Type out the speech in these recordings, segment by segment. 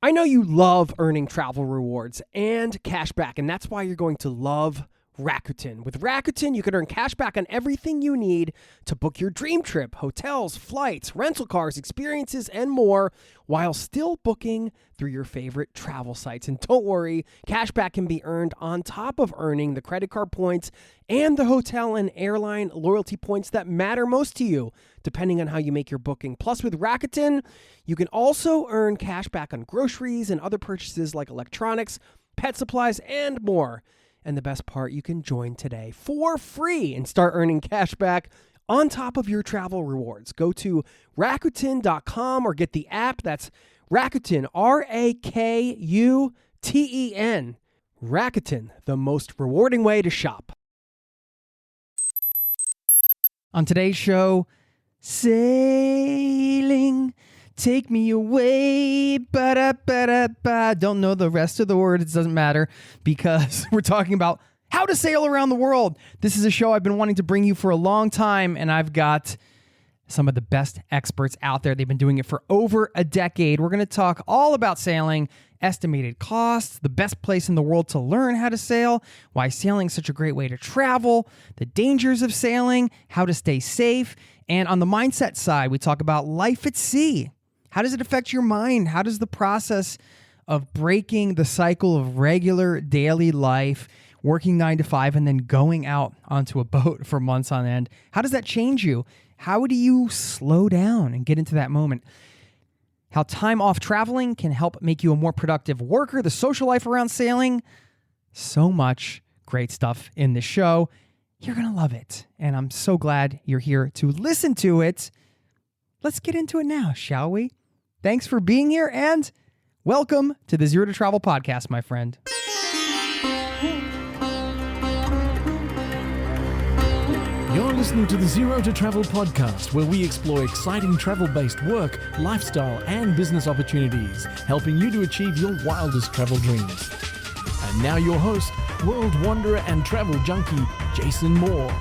I know you love earning travel rewards and cash back, and that's why you're going to love Rakuten. With Rakuten, you can earn cash back on everything you need to book your dream trip, hotels, flights, rental cars, experiences, and more, while still booking through your favorite travel sites. And don't worry, cash back can be earned on top of earning the credit card points and the hotel and airline loyalty points that matter most to you, depending on how you make your booking. Plus, with Rakuten, you can also earn cash back on groceries and other purchases like electronics, pet supplies, and more. And the best part, you can join today for free and start earning cash back on top of your travel rewards. Go to Rakuten.com or get the app. That's Rakuten, Rakuten. Rakuten, the most rewarding way to shop. On today's show, sailing, take me away, ba-da-ba-da-ba. Don't know the rest of the words, it doesn't matter, because we're talking about how to sail around the world. This is a show I've been wanting to bring you for a long time, and I've got some of the best experts out there. They've been doing it for over a decade. We're going to talk all about sailing, estimated costs, the best place in the world to learn how to sail, why sailing is such a great way to travel, the dangers of sailing, how to stay safe, and on the mindset side, we talk about life at sea. How does it affect your mind? How does the process of breaking the cycle of regular daily life, working 9 to 5, and then going out onto a boat for months on end, how does that change you? How do you slow down and get into that moment? How time off traveling can help make you a more productive worker, the social life around sailing. So much great stuff in this show. You're going to love it. And I'm so glad you're here to listen to it. Let's get into it now, shall we? Thanks for being here and welcome to the Zero to Travel podcast, my friend. You're listening to the Zero to Travel podcast, where we explore exciting travel-based work, lifestyle, and business opportunities, helping you to achieve your wildest travel dreams. And now your host, world wanderer and travel junkie, Jason Moore.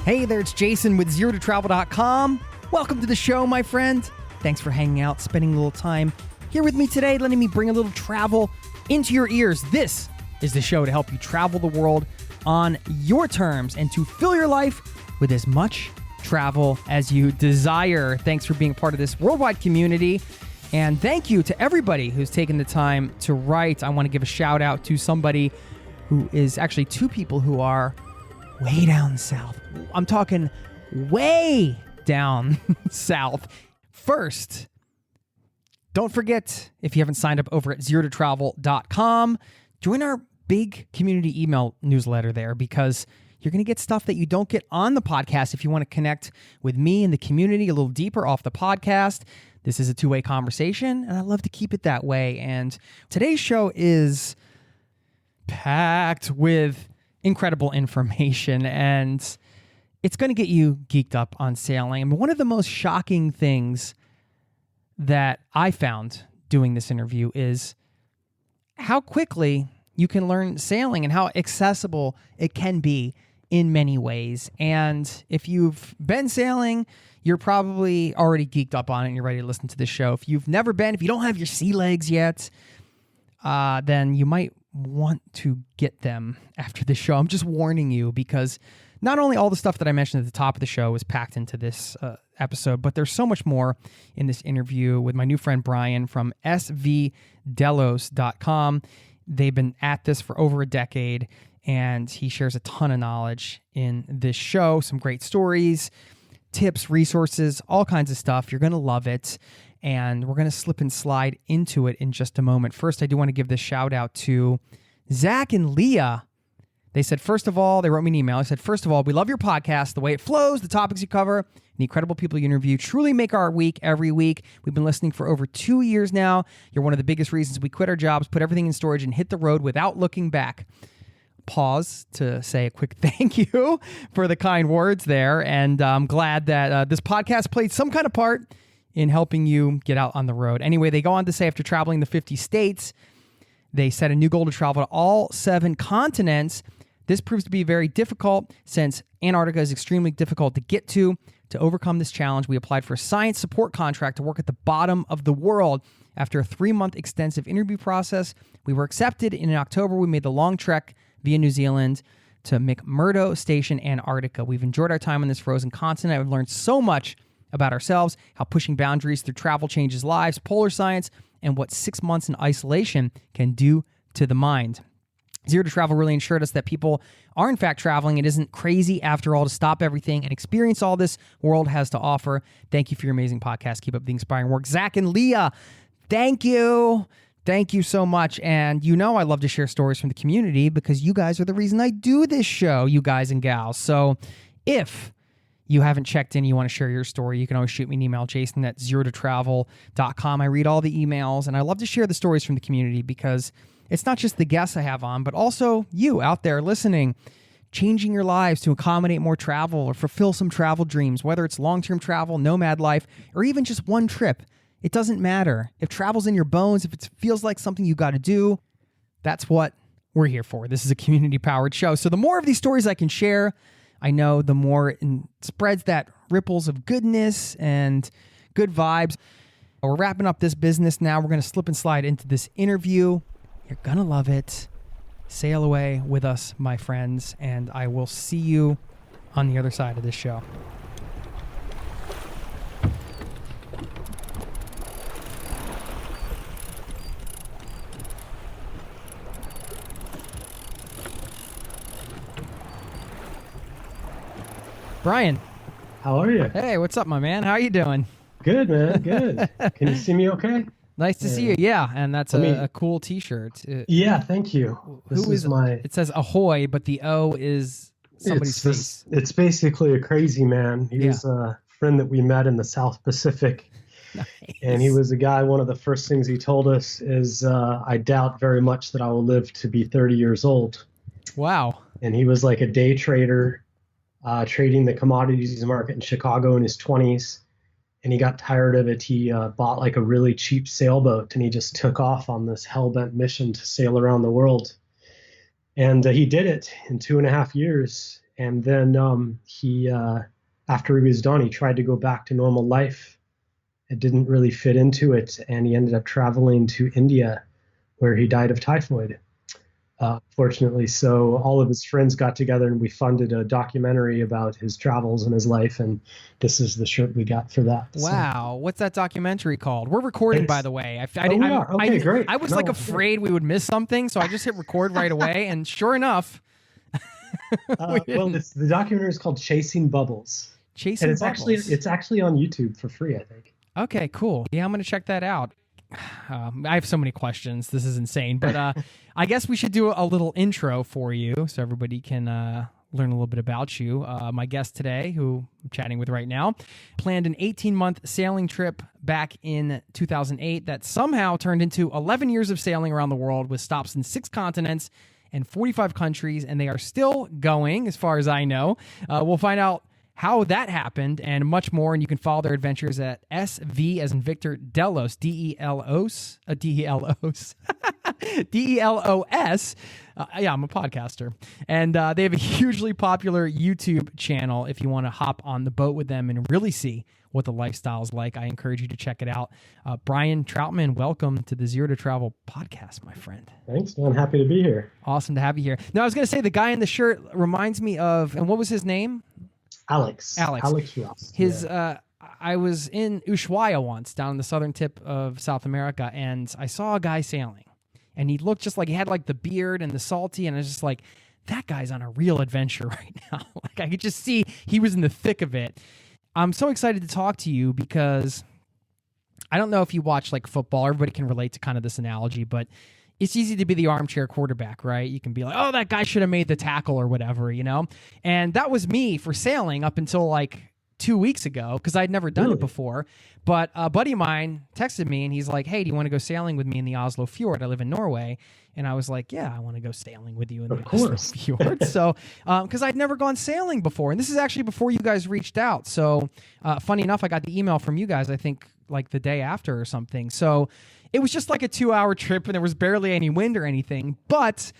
Hey there, it's Jason with ZeroToTravel.com. Welcome to the show, my friend. Thanks for hanging out, spending a little time here with me today, letting me bring a little travel into your ears. This is the show to help you travel the world on your terms and to fill your life with as much travel as you desire. Thanks for being part of this worldwide community. And thank you to everybody who's taken the time to write. I want to give a shout out to somebody who is actually two people who are way down south. I'm talking way down south. First, don't forget, if you haven't signed up over at ZeroToTravel.com, join our big community email newsletter there, because you're going to get stuff that you don't get on the podcast. If you want to connect with me and the community a little deeper off the podcast, this is a two-way conversation, and I love to keep it that way. And today's show is packed with incredible information, and it's going to get you geeked up on sailing. And one of the most shocking things that I found doing this interview is how quickly you can learn sailing and how accessible it can be in many ways. And if you've been sailing, you're probably already geeked up on it and you're ready to listen to this show. If you've never been, if you don't have your sea legs yet, then you might want to get them after the show. I'm just warning you, because not only all the stuff that I mentioned at the top of the show is packed into this episode, but there's so much more in this interview with my new friend Brian from svdelos.com. They've been at this for over a decade, and he shares a ton of knowledge in this show, some great stories, tips, resources, all kinds of stuff. You're going to love it, and we're going to slip and slide into it in just a moment. First, I do want to give this shout out to Zach and Leah. They said, first of all, they wrote me an email. I said, first of all, we love your podcast, the way it flows, the topics you cover, and the incredible people you interview truly make our week every week. We've been listening for over 2 years now. You're one of the biggest reasons we quit our jobs, put everything in storage, and hit the road without looking back. Pause to say a quick thank you for the kind words there. And I'm glad that this podcast played some kind of part in helping you get out on the road. Anyway, they go on to say, after traveling the 50 states, they set a new goal to travel to all 7 continents. This proves to be very difficult, since Antarctica is extremely difficult to get to To overcome this challenge, we applied for a science support contract to work at the bottom of the world. After a 3-month extensive interview process, we were accepted, and in October, we made the long trek via New Zealand to McMurdo Station, Antarctica. We've enjoyed our time on this frozen continent. I've learned so much about ourselves, how pushing boundaries through travel changes lives, polar science, and what 6 months in isolation can do to the mind. Zero to Travel really ensured us that people are in fact traveling. It isn't crazy after all to stop everything and experience all this world has to offer. Thank you for your amazing podcast. Keep up the inspiring work. Zach and Leah, thank you. Thank you so much. And you know I love to share stories from the community because you guys are the reason I do this show, you guys and gals. So if you haven't checked in, you want to share your story, you can always shoot me an email, jason@zerototravel.com. I read all the emails, and I love to share the stories from the community because it's not just the guests I have on, but also you out there listening, changing your lives to accommodate more travel or fulfill some travel dreams, whether it's long-term travel, nomad life, or even just one trip. It doesn't matter. If travel's in your bones, if it feels like something you got to do, that's what we're here for. This is a community-powered show. So the more of these stories I can share, I know the more it spreads that ripples of goodness and good vibes. We're wrapping up this business now. We're going to slip and slide into this interview. You're going to love it. Sail away with us, my friends, and I will see you on the other side of this show. Brian. How are you? Hey, what's up, my man? How are you doing? Good, man. Good. Can you see me okay? Nice to see you. Yeah, and that's a cool T-shirt. Yeah, thank you. Who is my? It says ahoy, but the O is somebody's face. It's basically a crazy man. He was a friend that we met in the South Pacific. Nice. And he was a guy, one of the first things he told us is, I doubt very much that I will live to be 30 years old. Wow. And he was like a day trader, trading the commodities market in Chicago in his 20s. And he got tired of it. He bought like a really cheap sailboat, and he just took off on this hell-bent mission to sail around the world. And he did it in 2.5 years. And then after he was done, he tried to go back to normal life. It didn't really fit into it, and he ended up traveling to India, where he died of typhoid. Fortunately, so all of his friends got together and we funded a documentary about his travels and his life, and this is the shirt we got for that. Wow, what's that documentary called? We're recording, by the way. Great. I was afraid we would miss something, so I just hit record right away, and sure enough, the documentary is called Chasing Bubbles. Chasing Bubbles. It's actually on YouTube for free, I think. Okay, cool. Yeah, I'm going to check that out. I have so many questions. This is insane. But I guess we should do a little intro for you so everybody can learn a little bit about you. My guest today, who I'm chatting with right now, planned an 18-month sailing trip back in 2008 that somehow turned into 11 years of sailing around the world with stops in 6 continents and 45 countries, and they are still going, as far as I know. We'll find out how that happened and much more, and you can follow their adventures at SV as in Victor Delos, D-E-L-O-S, D-E-L-O-S, D-E-L-O-S. Yeah, I'm a podcaster. And they have a hugely popular YouTube channel if you want to hop on the boat with them and really see what the lifestyle is like. I encourage you to check it out. Brian Trautman, welcome to the Zero to Travel podcast, my friend. Thanks, man. Happy to be here. Awesome to have you here. Now, I was going to say, the guy in the shirt reminds me of, and what was his name? Alex Ross. I was in Ushuaia once, down in the southern tip of South America, and I saw a guy sailing, and he looked just like he had like the beard and the salty, and I was just like, that guy's on a real adventure right now. Like I could just see he was in the thick of it. I'm so excited to talk to you because I don't know if you watch like football. Everybody can relate to kind of this analogy, but it's easy to be the armchair quarterback, right? You can be like, oh, that guy should have made the tackle or whatever, you know? And that was me for sailing up until like 2 weeks ago because I'd never done it before. But a buddy of mine texted me and he's like, hey, do you want to go sailing with me in the Oslo Fjord? I live in Norway. And I was like, yeah, I want to go sailing with you in the Oslo Fjord. So, because I'd never gone sailing before. And this is actually before you guys reached out. So, funny enough, I got the email from you guys, I think like the day after or something. So, it was just like a 2-hour trip and there was barely any wind or anything, but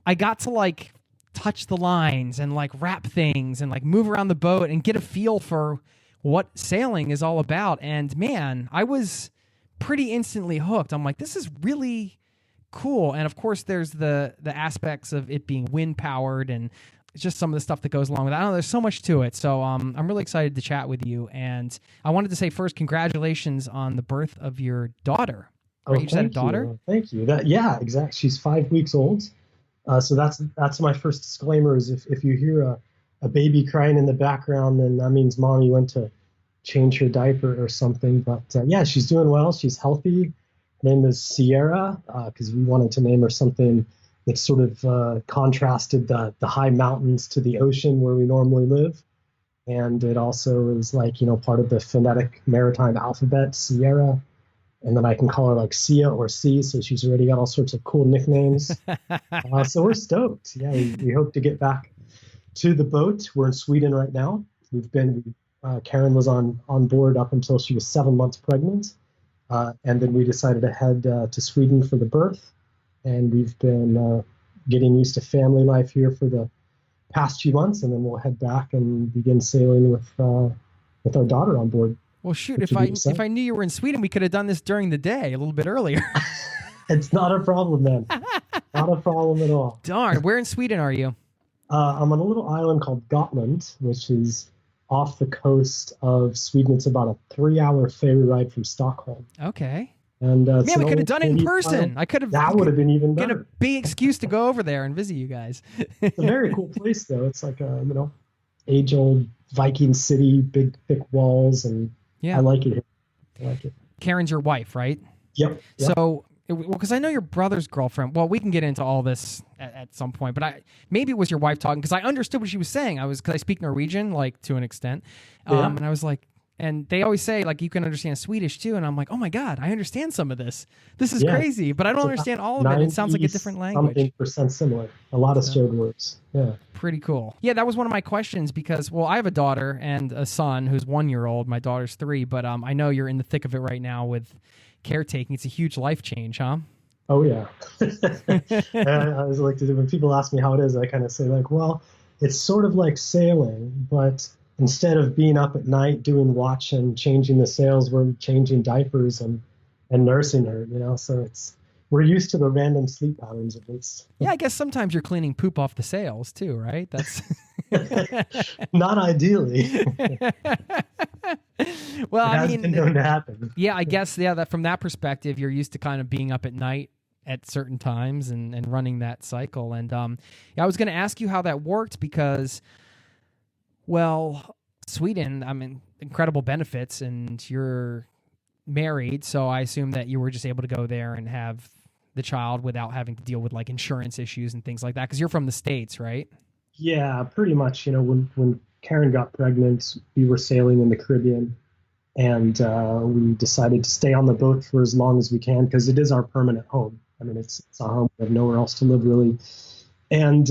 I got to like touch the lines and like wrap things and like move around the boat and get a feel for what sailing is all about. And man, I was pretty instantly hooked. I'm like, this is really cool. And of course, there's the aspects of it being wind powered and it's just some of the stuff that goes along with it. I don't know, there's so much to it. So I'm really excited to chat with you. And I wanted to say first, congratulations on the birth of your daughter. Right? You just had a daughter? Thank you. Yeah, exactly. She's 5 weeks old. So that's my first disclaimer is if you hear a baby crying in the background, then that means mommy went to change her diaper or something. But yeah, she's doing well. She's healthy. Her name is Sierra because we wanted to name her something that sort of contrasted the high mountains to the ocean where we normally live. And it also is like, part of the phonetic maritime alphabet, Sierra. And then I can call her like Sia or C, so she's already got all sorts of cool nicknames. So we're stoked. Yeah, we hope to get back to the boat. We're in Sweden right now. Karen was on board up until she was 7 months pregnant. And then we decided to head to Sweden for the birth. And we've been getting used to family life here for the past few months. And then we'll head back and begin sailing with our daughter on board. Well, shoot, if I knew you were in Sweden, we could have done this during the day a little bit earlier. It's not a problem, man. Not a problem at all. Darn. Where in Sweden are you? I'm on a little island called Gotland, which is off the coast of Sweden. It's about a 3-hour ferry ride from Stockholm. Okay. And man, we could have done it in person. That would have been even better. Get a big excuse to go over there and visit you guys. It's a very cool place, though. It's like a age-old Viking city, big thick walls, and yeah, I like it. Karen's your wife, right? Yep. So, because I know your brother's girlfriend. Well, we can get into all this at some point, but maybe it was your wife talking because I understood what she was saying. Because I speak Norwegian, like to an extent, and I was like, and they always say like you can understand Swedish too, and I'm like, oh my god, I understand some of this. This is crazy, but I don't understand all of it. It sounds like a different language. Something percent similar. A lot of shared words. Yeah. Pretty cool. Yeah, that was one of my questions because, well, I have a daughter and a son who's 1 year old. My daughter's 3, but I know you're in the thick of it right now with caretaking. It's a huge life change, huh? Oh yeah. I always like to do when people ask me how it is, I kind of say like, well, it's sort of like sailing, but instead of being up at night doing watch and changing the sails, we're changing diapers and nursing her, so we're used to the random sleep patterns of this. Yeah, I guess sometimes you're cleaning poop off the sails too, right? That's not ideally. Well, it has been known to happen. Yeah, I guess that from that perspective, you're used to kind of being up at night at certain times and running that cycle. And I was going to ask you how that worked because, well, Sweden, incredible benefits, and you're married, so I assume that you were just able to go there and have the child without having to deal with like insurance issues and things like that, because you're from the States, right? Yeah, pretty much. When Karen got pregnant, we were sailing in the Caribbean, and we decided to stay on the boat for as long as we can because it is our permanent home. It's our home. We have nowhere else to live really. And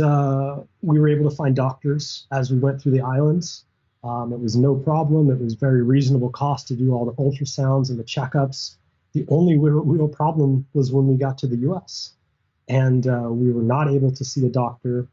we were able to find doctors as we went through the islands. It was no problem. It was very reasonable cost to do all the ultrasounds and the checkups. The only real problem was when we got to the U.S. And we were not able to see a doctor,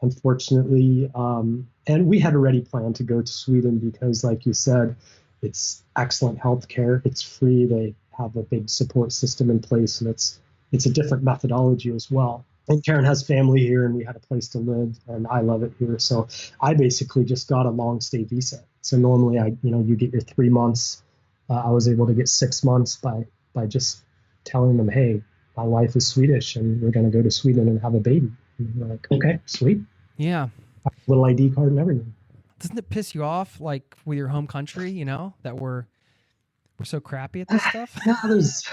unfortunately. And we had already planned to go to Sweden because, like you said, it's excellent healthcare. It's free. They have a big support system in place, and it's a different methodology as well. And Karen has family here, and we had a place to live, and I love it here. So I basically just got a long stay visa. So normally, you get your 3 months. I was able to get 6 months by just telling them, hey, my wife is Swedish, and we're going to go to Sweden and have a baby. And they're like, okay, sweet. Yeah. Little ID card and everything. Doesn't it piss you off, like with your home country, that we're so crappy at this stuff? Yeah, there's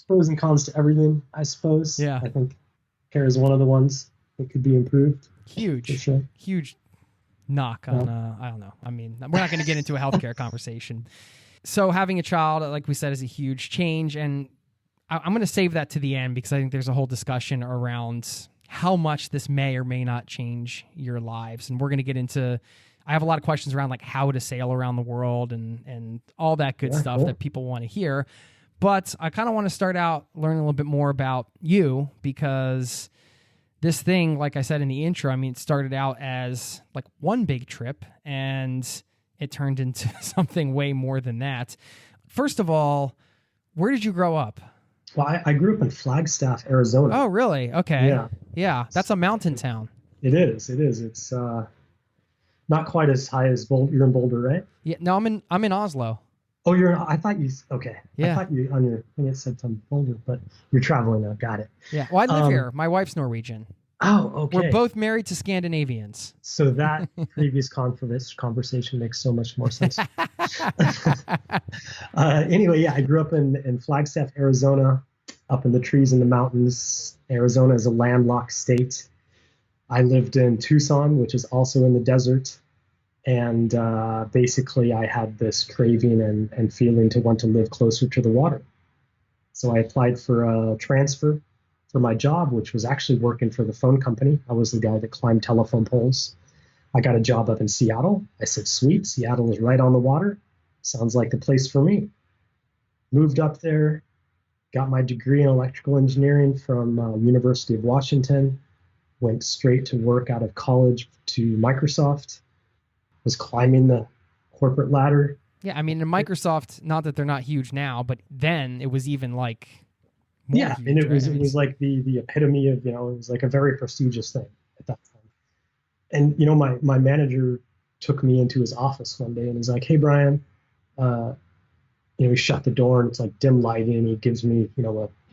pros and cons to everything, I suppose. Yeah. I think care is one of the ones that could be improved. Huge knock on, I don't know. We're not going to get into a healthcare conversation. So having a child, like we said, is a huge change. And I'm going to save that to the end because I think there's a whole discussion around how much this may or may not change your lives. And we're going to get into, I have a lot of questions around like how to sail around the world and all that good stuff that people want to hear. But I kind of want to start out learning a little bit more about you because this thing, like I said in the intro, it started out as like one big trip and it turned into something way more than that. First of all, where did you grow up? Well, I grew up in Flagstaff, Arizona. Oh, really? Okay. Yeah. Yeah, that's a mountain town. It is. It is. It's not quite as high as Boulder. You're in Boulder, right? Yeah, no, I'm in Oslo. Oh, I thought you, okay. Yeah. I thought you, on your thing it said some Boulder, but you're traveling now. Got it. Yeah. Well, I live here. My wife's Norwegian. Oh, okay. We're both married to Scandinavians. So that previous conversation makes so much more sense. Anyway, yeah, I grew up in Flagstaff, Arizona, up in the trees in the mountains. Arizona is a landlocked state. I lived in Tucson, which is also in the desert. And basically, I had this craving and feeling to want to live closer to the water. So I applied for a transfer for my job, which was actually working for the phone company. I was the guy that climbed telephone poles. I got a job up in Seattle. I said, sweet, Seattle is right on the water. Sounds like the place for me. Moved up there, got my degree in electrical engineering from University of Washington, went straight to work out of college to Microsoft, was climbing the corporate ladder. Yeah, I mean, in Microsoft, not that they're not huge now, but then it was even like more Yeah, huge, and it right? was I mean, it was like the epitome of, it was like a very prestigious thing at that time. And my manager took me into his office one day and he's like, "Hey Brian," he shut the door and it's like dim lighting and he gives me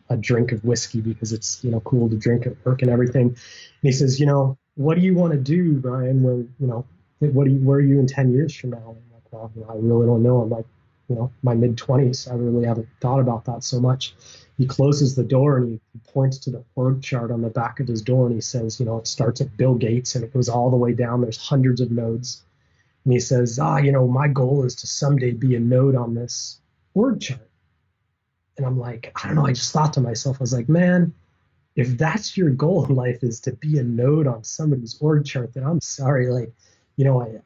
a drink of whiskey because it's cool to drink at work and everything. And he says, "What do you want to do, Brian, when where are you in 10 years from now?" And I'm like, "Well, I really don't know. I'm like, my mid-20s. I really haven't thought about that so much." He closes the door and he points to the org chart on the back of his door and he says, it starts at Bill Gates and it goes all the way down. There's hundreds of nodes. And he says, my goal is to someday be a node on this org chart. And I'm like, I don't know. I just thought to myself, I was like, man, if that's your goal in life is to be a node on somebody's org chart, then I'm sorry. Like,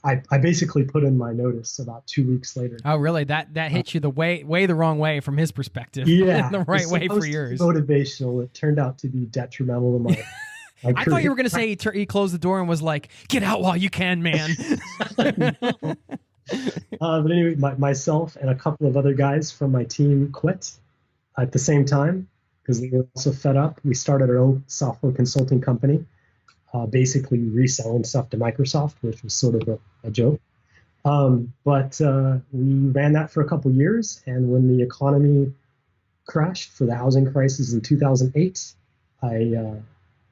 I basically put in my notice about 2 weeks later. oh, really? That hit you the way the wrong way from his perspective. Yeah, the right way for yours. Motivational. It turned out to be detrimental to my I thought you were going to say he closed the door and was like, "Get out while you can, man." But anyway, myself and a couple of other guys from my team quit at the same time because we were also fed up. We started our own software consulting company, basically reselling stuff to Microsoft, which was sort of a joke. But we ran that for a couple years, and when the economy crashed for the housing crisis in 2008, I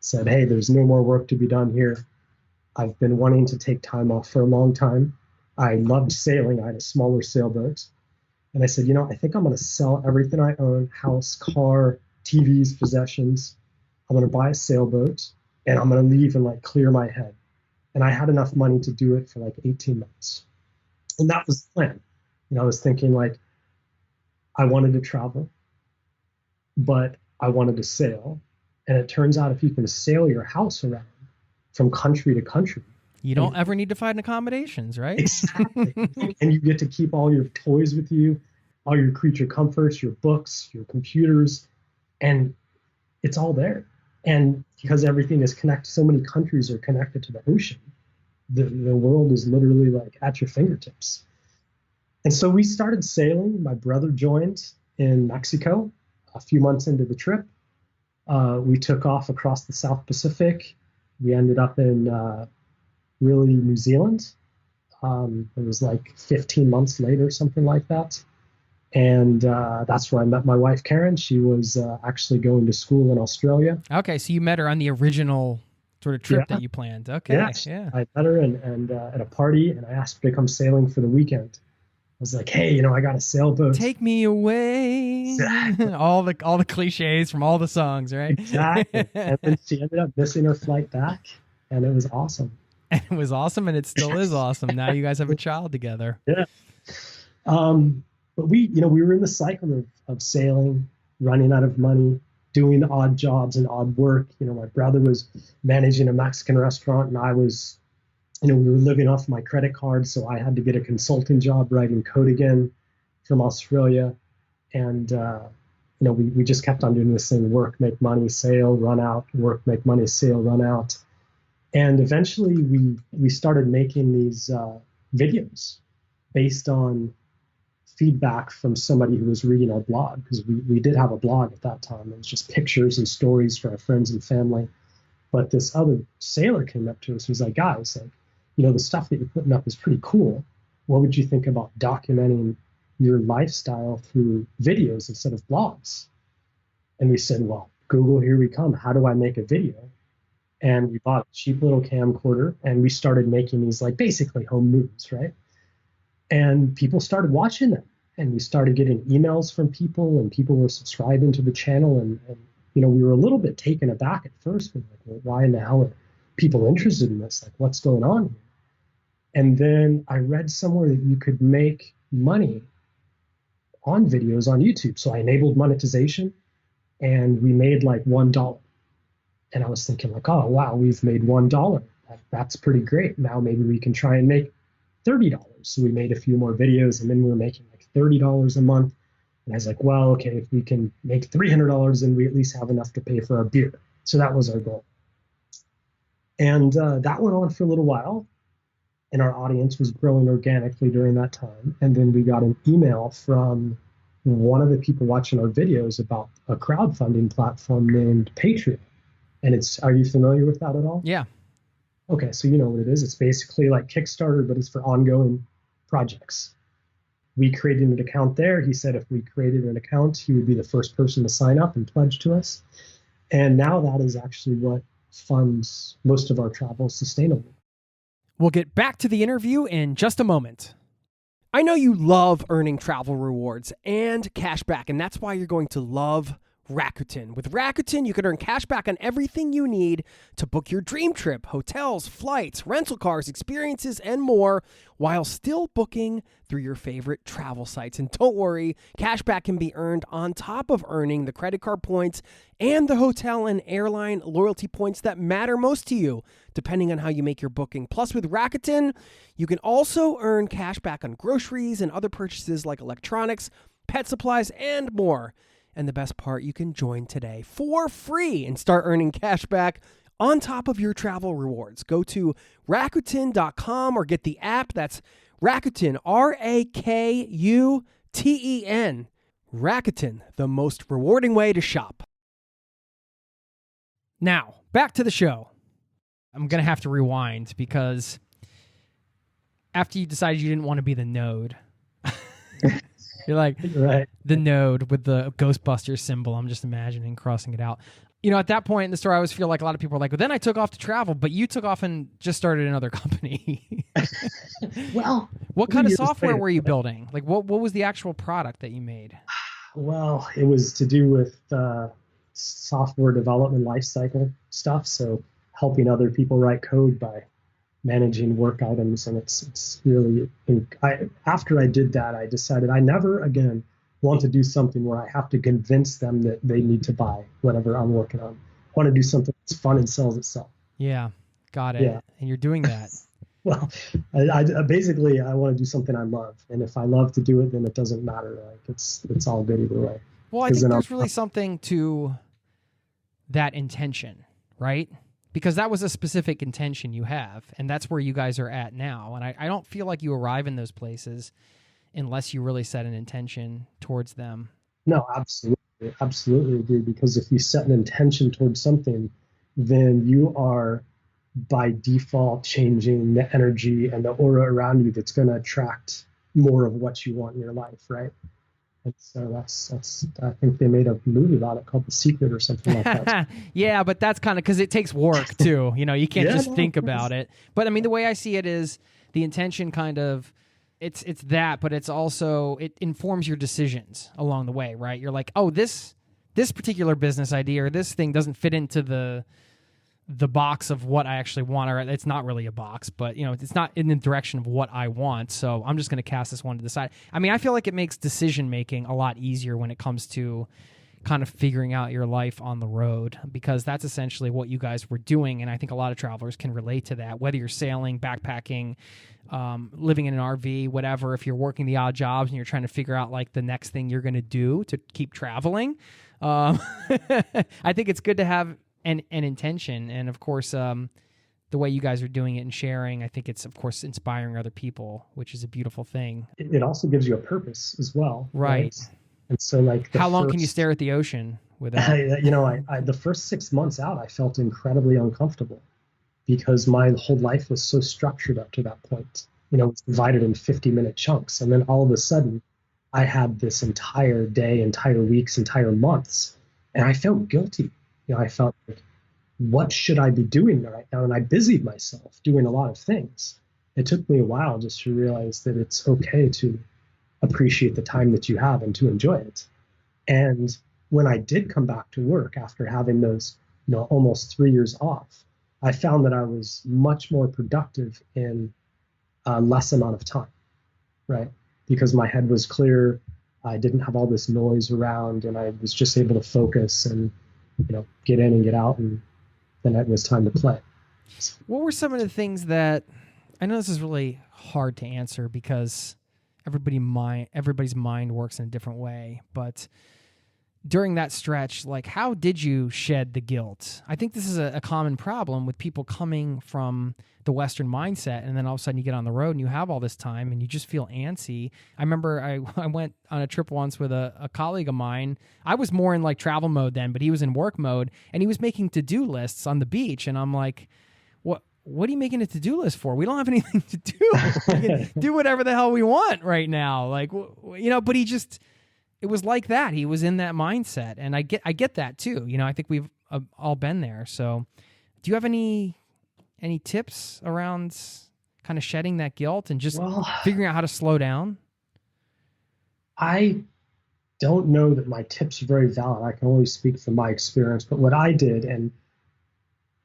said, "Hey, there's no more work to be done here. I've been wanting to take time off for a long time. I loved sailing. I had a smaller sailboat. And I said, I think I'm going to sell everything I own, house, car, TVs, possessions. I'm going to buy a sailboat and I'm going to leave and clear my head." And I had enough money to do it for 18 months. And that was the plan. I was thinking I wanted to travel, but I wanted to sail. And it turns out if you can sail your house around from country to country, You don't ever need to find accommodations, right? Exactly. And you get to keep all your toys with you, all your creature comforts, your books, your computers, and it's all there. And because everything is connected, so many countries are connected to the ocean, the world is literally at your fingertips. And so we started sailing. My brother joined in Mexico a few months into the trip. We took off across the South Pacific. We ended up in really New Zealand. It was 15 months later, something like that. And that's where I met my wife, Karen. She was actually going to school in Australia. Okay, so you met her on the original sort of trip that you planned. Okay, yeah. I met her and at a party, and I asked her to come sailing for the weekend. I was like, "Hey, I got a sailboat. Take me away." Exactly. all the cliches from all the songs, right? Exactly. And then she ended up missing her flight back, and it was awesome. And it was awesome, and it still is awesome. Now you guys have a child together. Yeah. But we were in the cycle of sailing, running out of money, doing odd jobs and odd work. My brother was managing a Mexican restaurant, and I was, we were living off my credit card, so I had to get a consulting job writing code again from Australia. And, we just kept on doing this thing: work, make money, sail, run out, work, make money, sail, run out. And eventually we started making these videos. based on feedback from somebody who was reading our blog, because we did have a blog at that time. It was just pictures and stories for our friends and family. But this other sailor came up to us and was like, guys, like, the stuff that you're putting up is pretty cool. What would you think about documenting your lifestyle through videos instead of blogs? And we said, well, Google, here we come. How do I make a video? And we bought a cheap little camcorder and we started making these like basically home movies, right? And people started watching them, and we started getting emails from people, and people were subscribing to the channel. And we were a little bit taken aback at first. We're like, well, why in the hell are people interested in this? Like, what's going on here? And then I read somewhere that you could make money on videos on YouTube. So I enabled monetization, and we made like $1. And I was thinking like, oh, wow, we've made $1. That's pretty great. Now maybe we can try and make $30. So we made a few more videos, and then we were making like $30 a month. And I was like, well, okay, if we can make $300, then we at least have enough to pay for our beer. So that was our goal. And that went on for a little while, and our audience was growing organically during that time. And then we got an email from one of the people watching our videos about a crowdfunding platform named Patreon. And are you familiar with that at all? Yeah. Okay, so you know what it is. It's basically like Kickstarter, but it's for ongoing projects. We created an account there. He said if we created an account, he would be the first person to sign up and pledge to us. And now that is actually what funds most of our travel sustainably. We'll get back to the interview in just a moment. I know you love earning travel rewards and cash back, and that's why you're going to love Rakuten. With Rakuten, you can earn cash back on everything you need to book your dream trip, hotels, flights, rental cars, experiences, and more, while still booking through your favorite travel sites. And don't worry, cash back can be earned on top of earning the credit card points and the hotel and airline loyalty points that matter most to you, depending on how you make your booking. Plus, with Rakuten, you can also earn cash back on groceries and other purchases like electronics, pet supplies, and more. And the best part, you can join today for free and start earning cash back on top of your travel rewards. Go to Rakuten.com or get the app. That's Rakuten, Rakuten. Rakuten, the most rewarding way to shop. Now, back to the show. I'm going to have to rewind because after you decided you didn't want to be the node, you're like, right. The node with the Ghostbusters symbol. I'm just imagining crossing it out. At that point in the story, I always feel like a lot of people are like, well, then I took off to travel, but you took off and just started another company. Well, what kind of software were you building? Like, what was the actual product that you made? Well, it was to do with software development lifecycle stuff. So helping other people write code by managing work items. And it's really, after I did that, I decided I never again want to do something where I have to convince them that they need to buy whatever I'm working on. I want to do something that's fun and sells itself. Yeah, got it. Yeah. And you're doing that. Well, I basically I want to do something I love, and if I love to do it, then it doesn't matter. Like it's all good either way. Well, I think there's really something to that intention, right? Because that was a specific intention you have, and that's where you guys are at now. And I don't feel like you arrive in those places unless you really set an intention towards them. No, absolutely agree. Because if you set an intention towards something, then you are by default changing the energy and the aura around you that's going to attract more of what you want in your life, right? And so that's I think they made a movie about it called The Secret or something like that. Yeah, but that's kind of because it takes work too. You can't just think about it. But I mean, the way I see it is the intention kind of it's that, but it's also it informs your decisions along the way, right? You're like, oh, this particular business idea or this thing doesn't fit into the box of what I actually want, or it's not really a box, but it's not in the direction of what I want. So I'm just going to cast this one to the side. I mean, I feel like it makes decision making a lot easier when it comes to kind of figuring out your life on the road, because that's essentially what you guys were doing. And I think a lot of travelers can relate to that, whether you're sailing, backpacking, living in an RV, whatever. If you're working the odd jobs and you're trying to figure out like the next thing you're going to do to keep traveling, I think it's good to have an intention. And of course, the the way you guys are doing it and sharing. I think it's, of course, inspiring other people, which is a beautiful thing. It also gives you a purpose as well. Right. And so like how long can you stare at the ocean without? The first 6 months out, I felt incredibly uncomfortable because my whole life was so structured up to that point. It was divided in 50-minute chunks. And then all of a sudden, I had this entire day, entire weeks, entire months, and I felt guilty. I felt like, what should I be doing right now? And I busied myself doing a lot of things. It took me a while just to realize that it's okay to appreciate the time that you have and to enjoy it. And when I did come back to work after having those, almost 3 years off, I found that I was much more productive in a less amount of time, right? Because my head was clear. I didn't have all this noise around, and I was just able to focus and, get in and get out, and then it was time to play. What were some of the things that, I know this is really hard to answer because everybody's mind works in a different way, but during that stretch, like, how did you shed the guilt? I think this is a common problem with people coming from the Western mindset, and then all of a sudden you get on the road and you have all this time and you just feel antsy. I remember I went on a trip once with a colleague of mine. I was more in like travel mode then, but he was in work mode, and he was making to-do lists on the beach, and I'm like, what are you making a to-do list for? We don't have anything to do. We can do whatever the hell we want right now. Like, but it was like that. He was in that mindset, and I get that too. I think we've all been there. So do you have any tips around kind of shedding that guilt and just figuring out how to slow down? I don't know that my tips are very valid. I can only speak from my experience, but what I did, and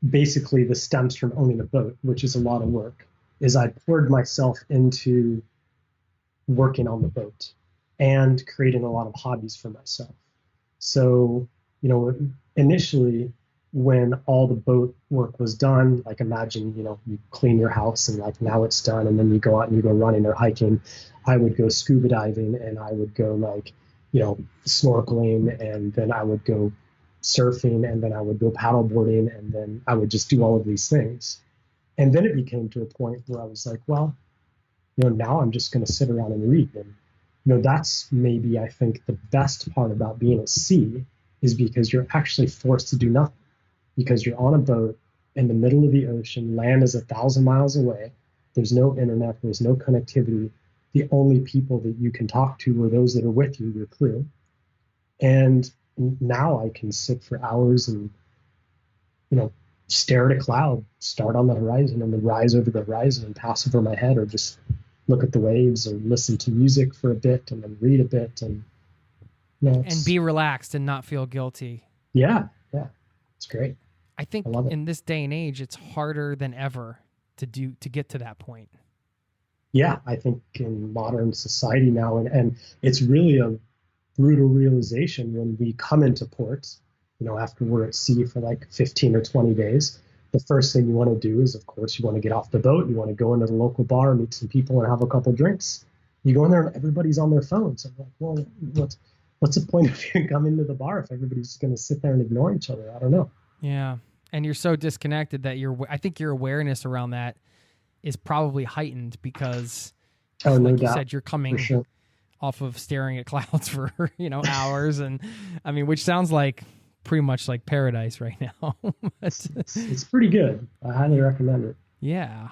basically this stems from owning a boat, which is a lot of work, is I poured myself into working on the boat and creating a lot of hobbies for myself. So, initially when all the boat work was done, like imagine, you clean your house and like now it's done, and then you go out and you go running or hiking. I would go scuba diving, and I would go like, snorkeling, and then I would go surfing, and then I would go paddleboarding, and then I would just do all of these things. And then it became to a point where I was like, well, now I'm just going to sit around and read. And that's maybe, I think, the best part about being at sea is because you're actually forced to do nothing, because you're on a boat in the middle of the ocean. Land is 1,000 miles away. There's no internet. There's no connectivity. The only people that you can talk to are those that are with you, your crew. And now I can sit for hours and, stare at a cloud, start on the horizon, and then rise over the horizon and pass over my head, or just look at the waves or listen to music for a bit and then read a bit, and and be relaxed and not feel guilty. Yeah, it's great. I think in this day and age, it's harder than ever to get to that point. Yeah, I think in modern society now, and it's really a brutal realization when we come into port, after we're at sea for like 15 or 20 days. The first thing you want to do is, of course, you want to get off the boat. You want to go into the local bar, meet some people, and have a couple drinks. You go in there and everybody's on their phones. I'm like, well, what's the point of you coming to the bar if everybody's going to sit there and ignore each other? I don't know. Yeah, and you're so disconnected that I think your awareness around that is probably heightened because, no you doubt. said, you're coming off of staring at clouds for hours, and I mean, which sounds like pretty much like paradise right now. It's pretty good. I highly recommend it. Yeah.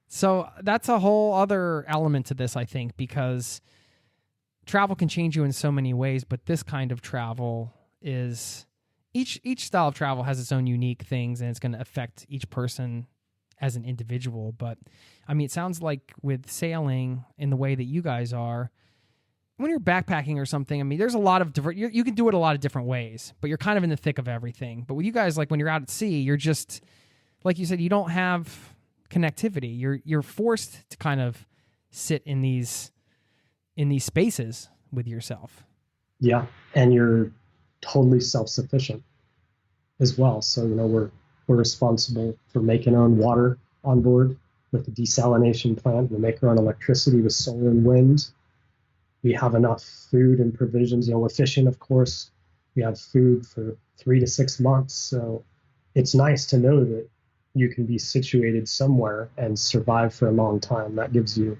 So that's a whole other element to this, I think, because travel can change you in so many ways, but this kind of travel is each style of travel has its own unique things, and it's going to affect each person as an individual. But I mean, it sounds like with sailing in the way that you guys are, when you're backpacking or something, I mean, there's a lot of different, you can do it a lot of different ways, but you're kind of in the thick of everything. But with you guys, like when you're out at sea, you're just, like you said, you don't have connectivity. You're forced to kind of sit in these spaces with yourself. Yeah. And you're totally self-sufficient as well. So, we're responsible for making our own water on board with the desalination plant. We make our own electricity with solar and wind. We have enough food and provisions. We're fishing, of course. We have food for 3 to 6 months. So it's nice to know that, you can be situated somewhere and survive for a long time. That gives you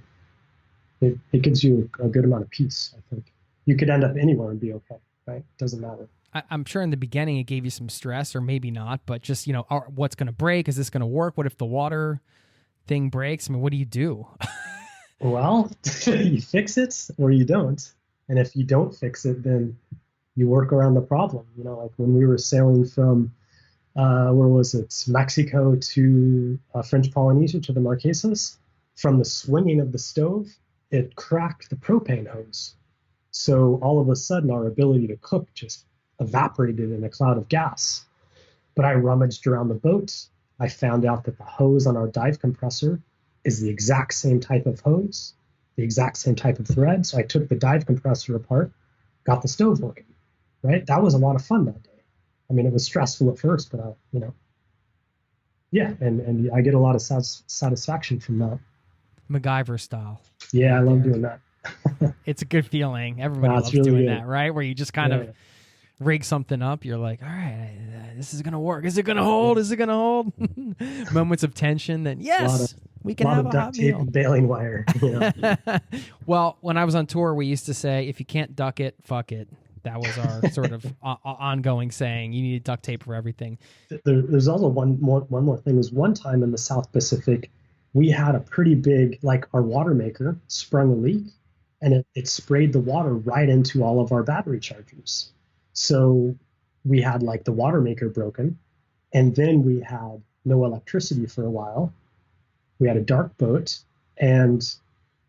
it gives you a good amount of peace, I think. You could end up anywhere and be okay, right? Doesn't matter. I'm sure in the beginning it gave you some stress, or maybe not, but just, what's going to break? Is this going to work? What if the water thing breaks? I mean, what do you do? Well, you fix it or you don't. And if you don't fix it, then you work around the problem. Like when we were sailing from, where was it? Mexico to French Polynesia to the Marquesas, from the swinging of the stove, it cracked the propane hose. So all of a sudden, our ability to cook just evaporated in a cloud of gas. But I rummaged around the boat. I found out that the hose on our dive compressor is the exact same type of hose, the exact same type of thread. So I took the dive compressor apart, got the stove working, right? That was a lot of fun that day. I mean, it was stressful at first, but yeah, and I get a lot of satisfaction from that. MacGyver style. Yeah, I love doing that. It's a good feeling. Everybody loves really doing good. that, right? Where you just kind of rig something up. You're like, all right, this is going to work. Is it going to hold? Is it going to hold? Moments of tension. Then yes, we can have a hot meal. And baling wire. Well, when I was on tour, we used to say, if you can't duck it, fuck it. That was our sort of ongoing saying. You need duct tape for everything. There's also one more thing. Is one time in the South Pacific, we had a pretty big, like our water maker sprung a leak, and it sprayed the water right into all of our battery chargers. So we had like the water maker broken, and then we had no electricity for a while. We had a dark boat, and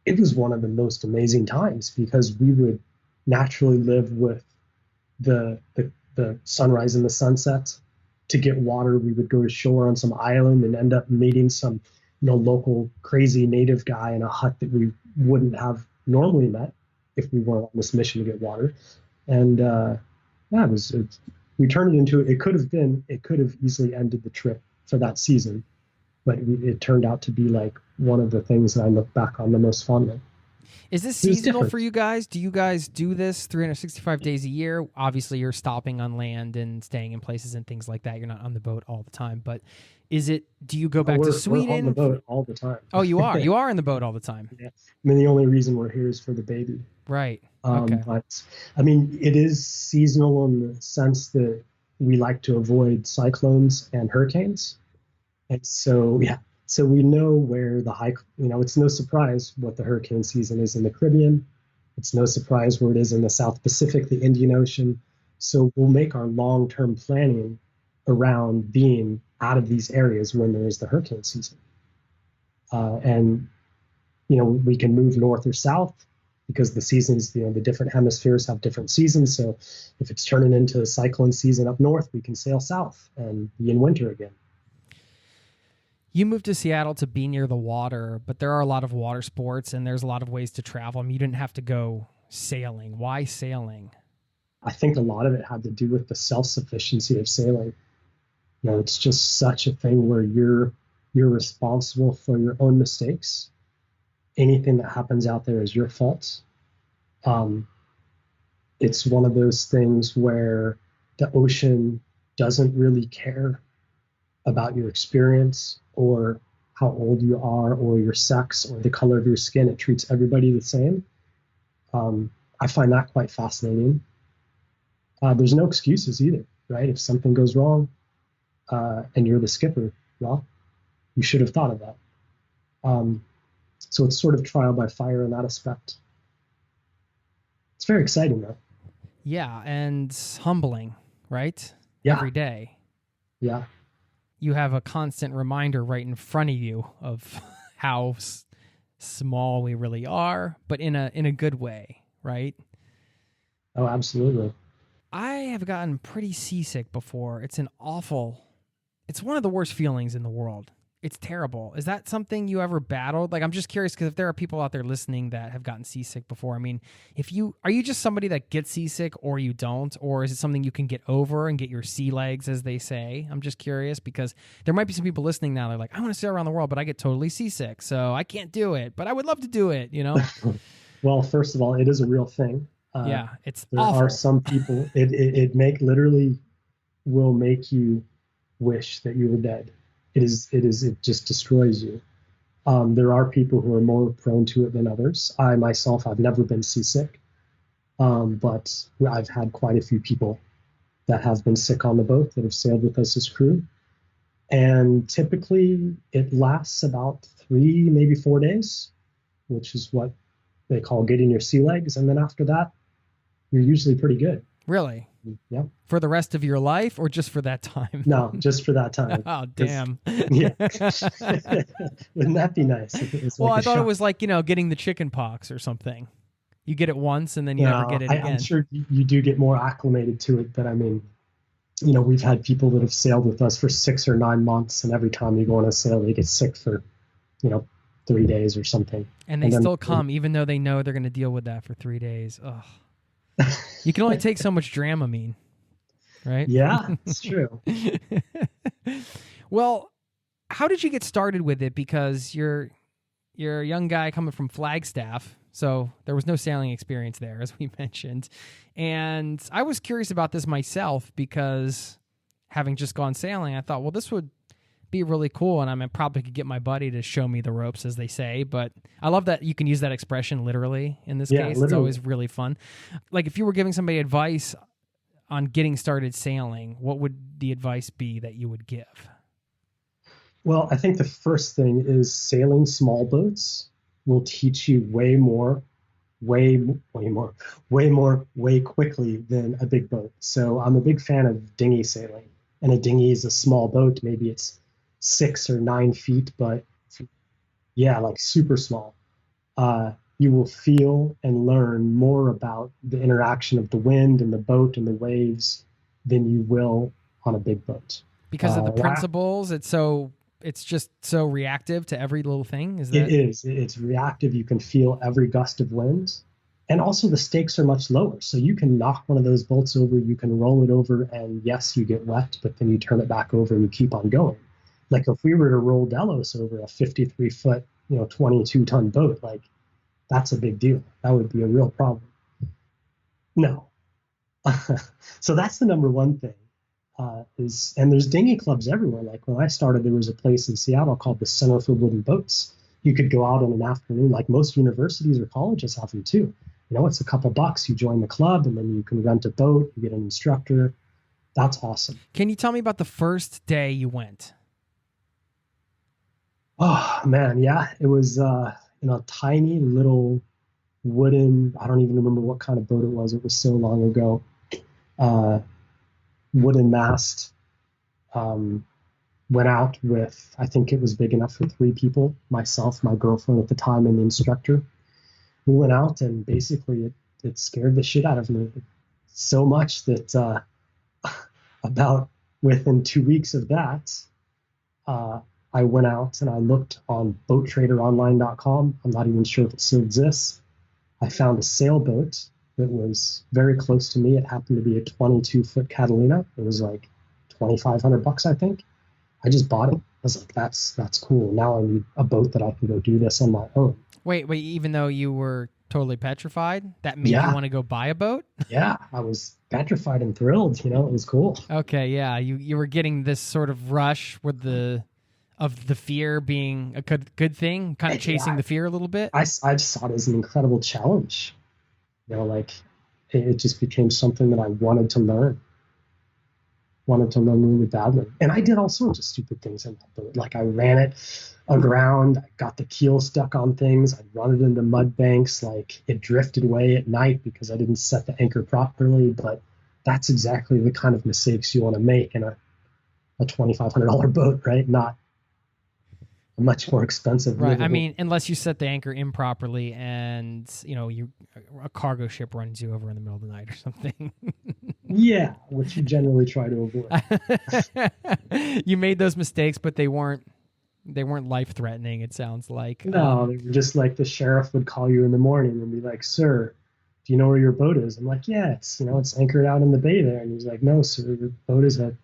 it was one of the most amazing times because we would naturally live with the sunrise and the sunset. To get water, we would go to shore on some island and end up meeting some local crazy native guy in a hut that we wouldn't have normally met if we weren't on this mission to get water. And we turned it into, it could have easily ended the trip for that season, but it turned out to be like one of the things that I look back on the most fondly. Is this seasonal for you guys? Do you guys do this 365 days a year? Obviously, you're stopping on land and staying in places and things like that. You're not on the boat all the time, but do you go back to Sweden? We're on the boat all the time. Oh, you are? You are in the boat all the time? Yeah. I mean, the only reason we're here is for the baby. Right. Okay. But I mean, it is seasonal in the sense that we like to avoid cyclones and hurricanes. And so, yeah. So we know where it's no surprise what the hurricane season is in the Caribbean. It's no surprise where it is in the South Pacific, the Indian Ocean. So we'll make our long-term planning around being out of these areas when there is the hurricane season. And we can move north or south because the seasons, the different hemispheres have different seasons. So if it's turning into a cyclone season up north, we can sail south and be in winter again. You moved to Seattle to be near the water, but there are a lot of water sports and there's a lot of ways to travel. I mean, you didn't have to go sailing. Why sailing? I think a lot of it had to do with the self-sufficiency of sailing. It's just such a thing where you're responsible for your own mistakes. Anything that happens out there is your fault. It's one of those things where the ocean doesn't really care about your experience or how old you are or your sex or the color of your skin. It treats everybody the same. I find that quite fascinating. There's no excuses either, right? If something goes wrong and you're the skipper, well, you should have thought of that. So it's sort of trial by fire in that aspect. It's very exciting, though. Yeah, and humbling, right? Yeah. Every day. Yeah. You have a constant reminder right in front of you of how small we really are, but in a good way, right? Oh, absolutely. I have gotten pretty seasick before. It's one of the worst feelings in the world. It's terrible. Is that something you ever battled? Like, I'm just curious because if there are people out there listening that have gotten seasick before, I mean, are you just somebody that gets seasick or you don't, or is it something you can get over and get your sea legs, as they say? I'm just curious because there might be some people listening now. They're like, I want to sail around the world, but I get totally seasick, so I can't do it, but I would love to do it, Well, first of all, it is a real thing. Yeah, it's there awful. Are some people, it literally will make you wish that you were dead. it just destroys you. There are people who are more prone to it than others. I myself, I've never been seasick, but I've had quite a few people that have been sick on the boat that have sailed with us as crew. And typically it lasts about 3, maybe 4 days, which is what they call getting your sea legs. And then after that, you're usually pretty good. Really? Yeah. For the rest of your life or just for that time? No, just for that time. Oh, damn. Yeah. Wouldn't that be nice? If it was Well, like I thought shot? it was like, getting the chicken pox or something. You get it once and then you never get it again. I'm sure you do get more acclimated to it, but I mean, we've had people that have sailed with us for 6 or 9 months, and every time you go on a sail, they get sick for, 3 days or something. And they still come, even though they know they're going to deal with that for 3 days. Ugh. You can only take so much Dramamine, right? Yeah, it's true. Well, how did you get started with it? Because you're a young guy coming from Flagstaff, so there was no sailing experience there, as we mentioned. And I was curious about this myself because having just gone sailing, I thought, well, this would be really cool, and I probably could get my buddy to show me the ropes, as they say. But I love that you can use that expression literally in this case. Literally. It's always really fun. Like if you were giving somebody advice on getting started sailing, what would the advice be that you would give? Well, I think the first thing is sailing small boats will teach you way quickly than a big boat. So I'm a big fan of dinghy sailing, and a dinghy is a small boat. Maybe it's 6 or 9 feet, but yeah, like super small. You will feel and learn more about the interaction of the wind and the boat and the waves than you will on a big boat. Because of the principles, it's just so reactive to every little thing. Is that? It is. It's reactive. You can feel every gust of wind. And also the stakes are much lower. So you can knock one of those boats over, you can roll it over, and yes, you get wet, but then you turn it back over and you keep on going. Like if we were to roll Delos over a 53-foot, 22-ton boat, like that's a big deal. That would be a real problem. No. So that's the number one thing. And there's dinghy clubs everywhere. Like when I started, there was a place in Seattle called the Center for Wooden Boats. You could go out on an afternoon, like most universities or colleges have them too. It's a couple bucks. You join the club, and then you can rent a boat. You get an instructor. That's awesome. Can you tell me about the first day you went? Oh man, yeah, it was in a tiny little wooden. I don't even remember what kind of boat it was. It was so long ago. Wooden mast. Went out with, I think it was big enough for 3 people, myself, my girlfriend at the time, and the instructor. We went out, and basically it scared the shit out of me so much that about within 2 weeks of that, I went out and I looked on boattraderonline.com. I'm not even sure if it still exists. I found a sailboat that was very close to me. It happened to be a 22-foot Catalina. It was like $2,500, I think. I just bought it. I was like, that's cool. Now I need a boat that I can go do this on my own. Wait, even though you were totally petrified, that made you want to go buy a boat? Yeah, I was petrified and thrilled. It was cool. Okay, yeah. You were getting this sort of rush with the fear being a good thing, kind of chasing the fear a little bit. I just saw it as an incredible challenge. Like it just became something that I wanted to learn really badly. And I did all sorts of stupid things in that boat. Like I ran it aground, I got the keel stuck on things, I'd run it into mud banks, like it drifted away at night because I didn't set the anchor properly. But that's exactly the kind of mistakes you want to make in a $2,500 boat, right? Not a much more expensive. Right. I mean, unless you set the anchor improperly and, a cargo ship runs you over in the middle of the night or something. Yeah, which you generally try to avoid. You made those mistakes, but they weren't life-threatening, it sounds like. No, they were just like the sheriff would call you in the morning and be like, "Sir, do you know where your boat is?" I'm like, "Yeah, it's anchored out in the bay there." And he's like, "No, sir, your boat is a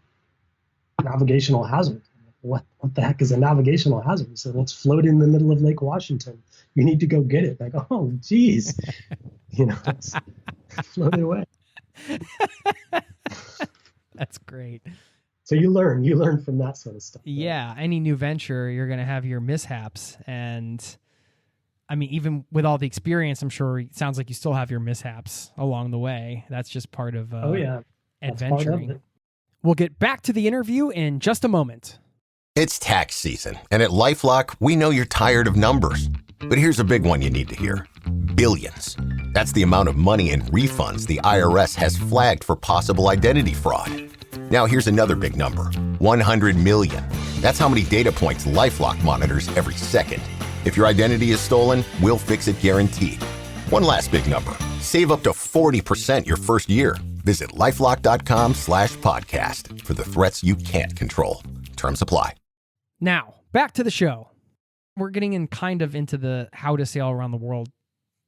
navigational hazard." What the heck is a navigational hazard? He said, "Let's float in the middle of Lake Washington. You need to go get it." Like, oh, geez. Float it away. That's great. So you learn from that sort of stuff. Right? Yeah, any new venture, you're going to have your mishaps. And I mean, even with all the experience, I'm sure it sounds like you still have your mishaps along the way. That's just part of oh yeah, adventuring. We'll get back to the interview in just a moment. It's tax season, and at LifeLock, we know you're tired of numbers. But here's a big one you need to hear. Billions. That's the amount of money in refunds the IRS has flagged for possible identity fraud. Now here's another big number. 100 million. That's how many data points LifeLock monitors every second. If your identity is stolen, we'll fix it guaranteed. One last big number. Save up to 40% your first year. Visit LifeLock.com/podcast for the threats you can't control. Terms apply. Now, back to the show. We're getting in kind of into the how to sail around the world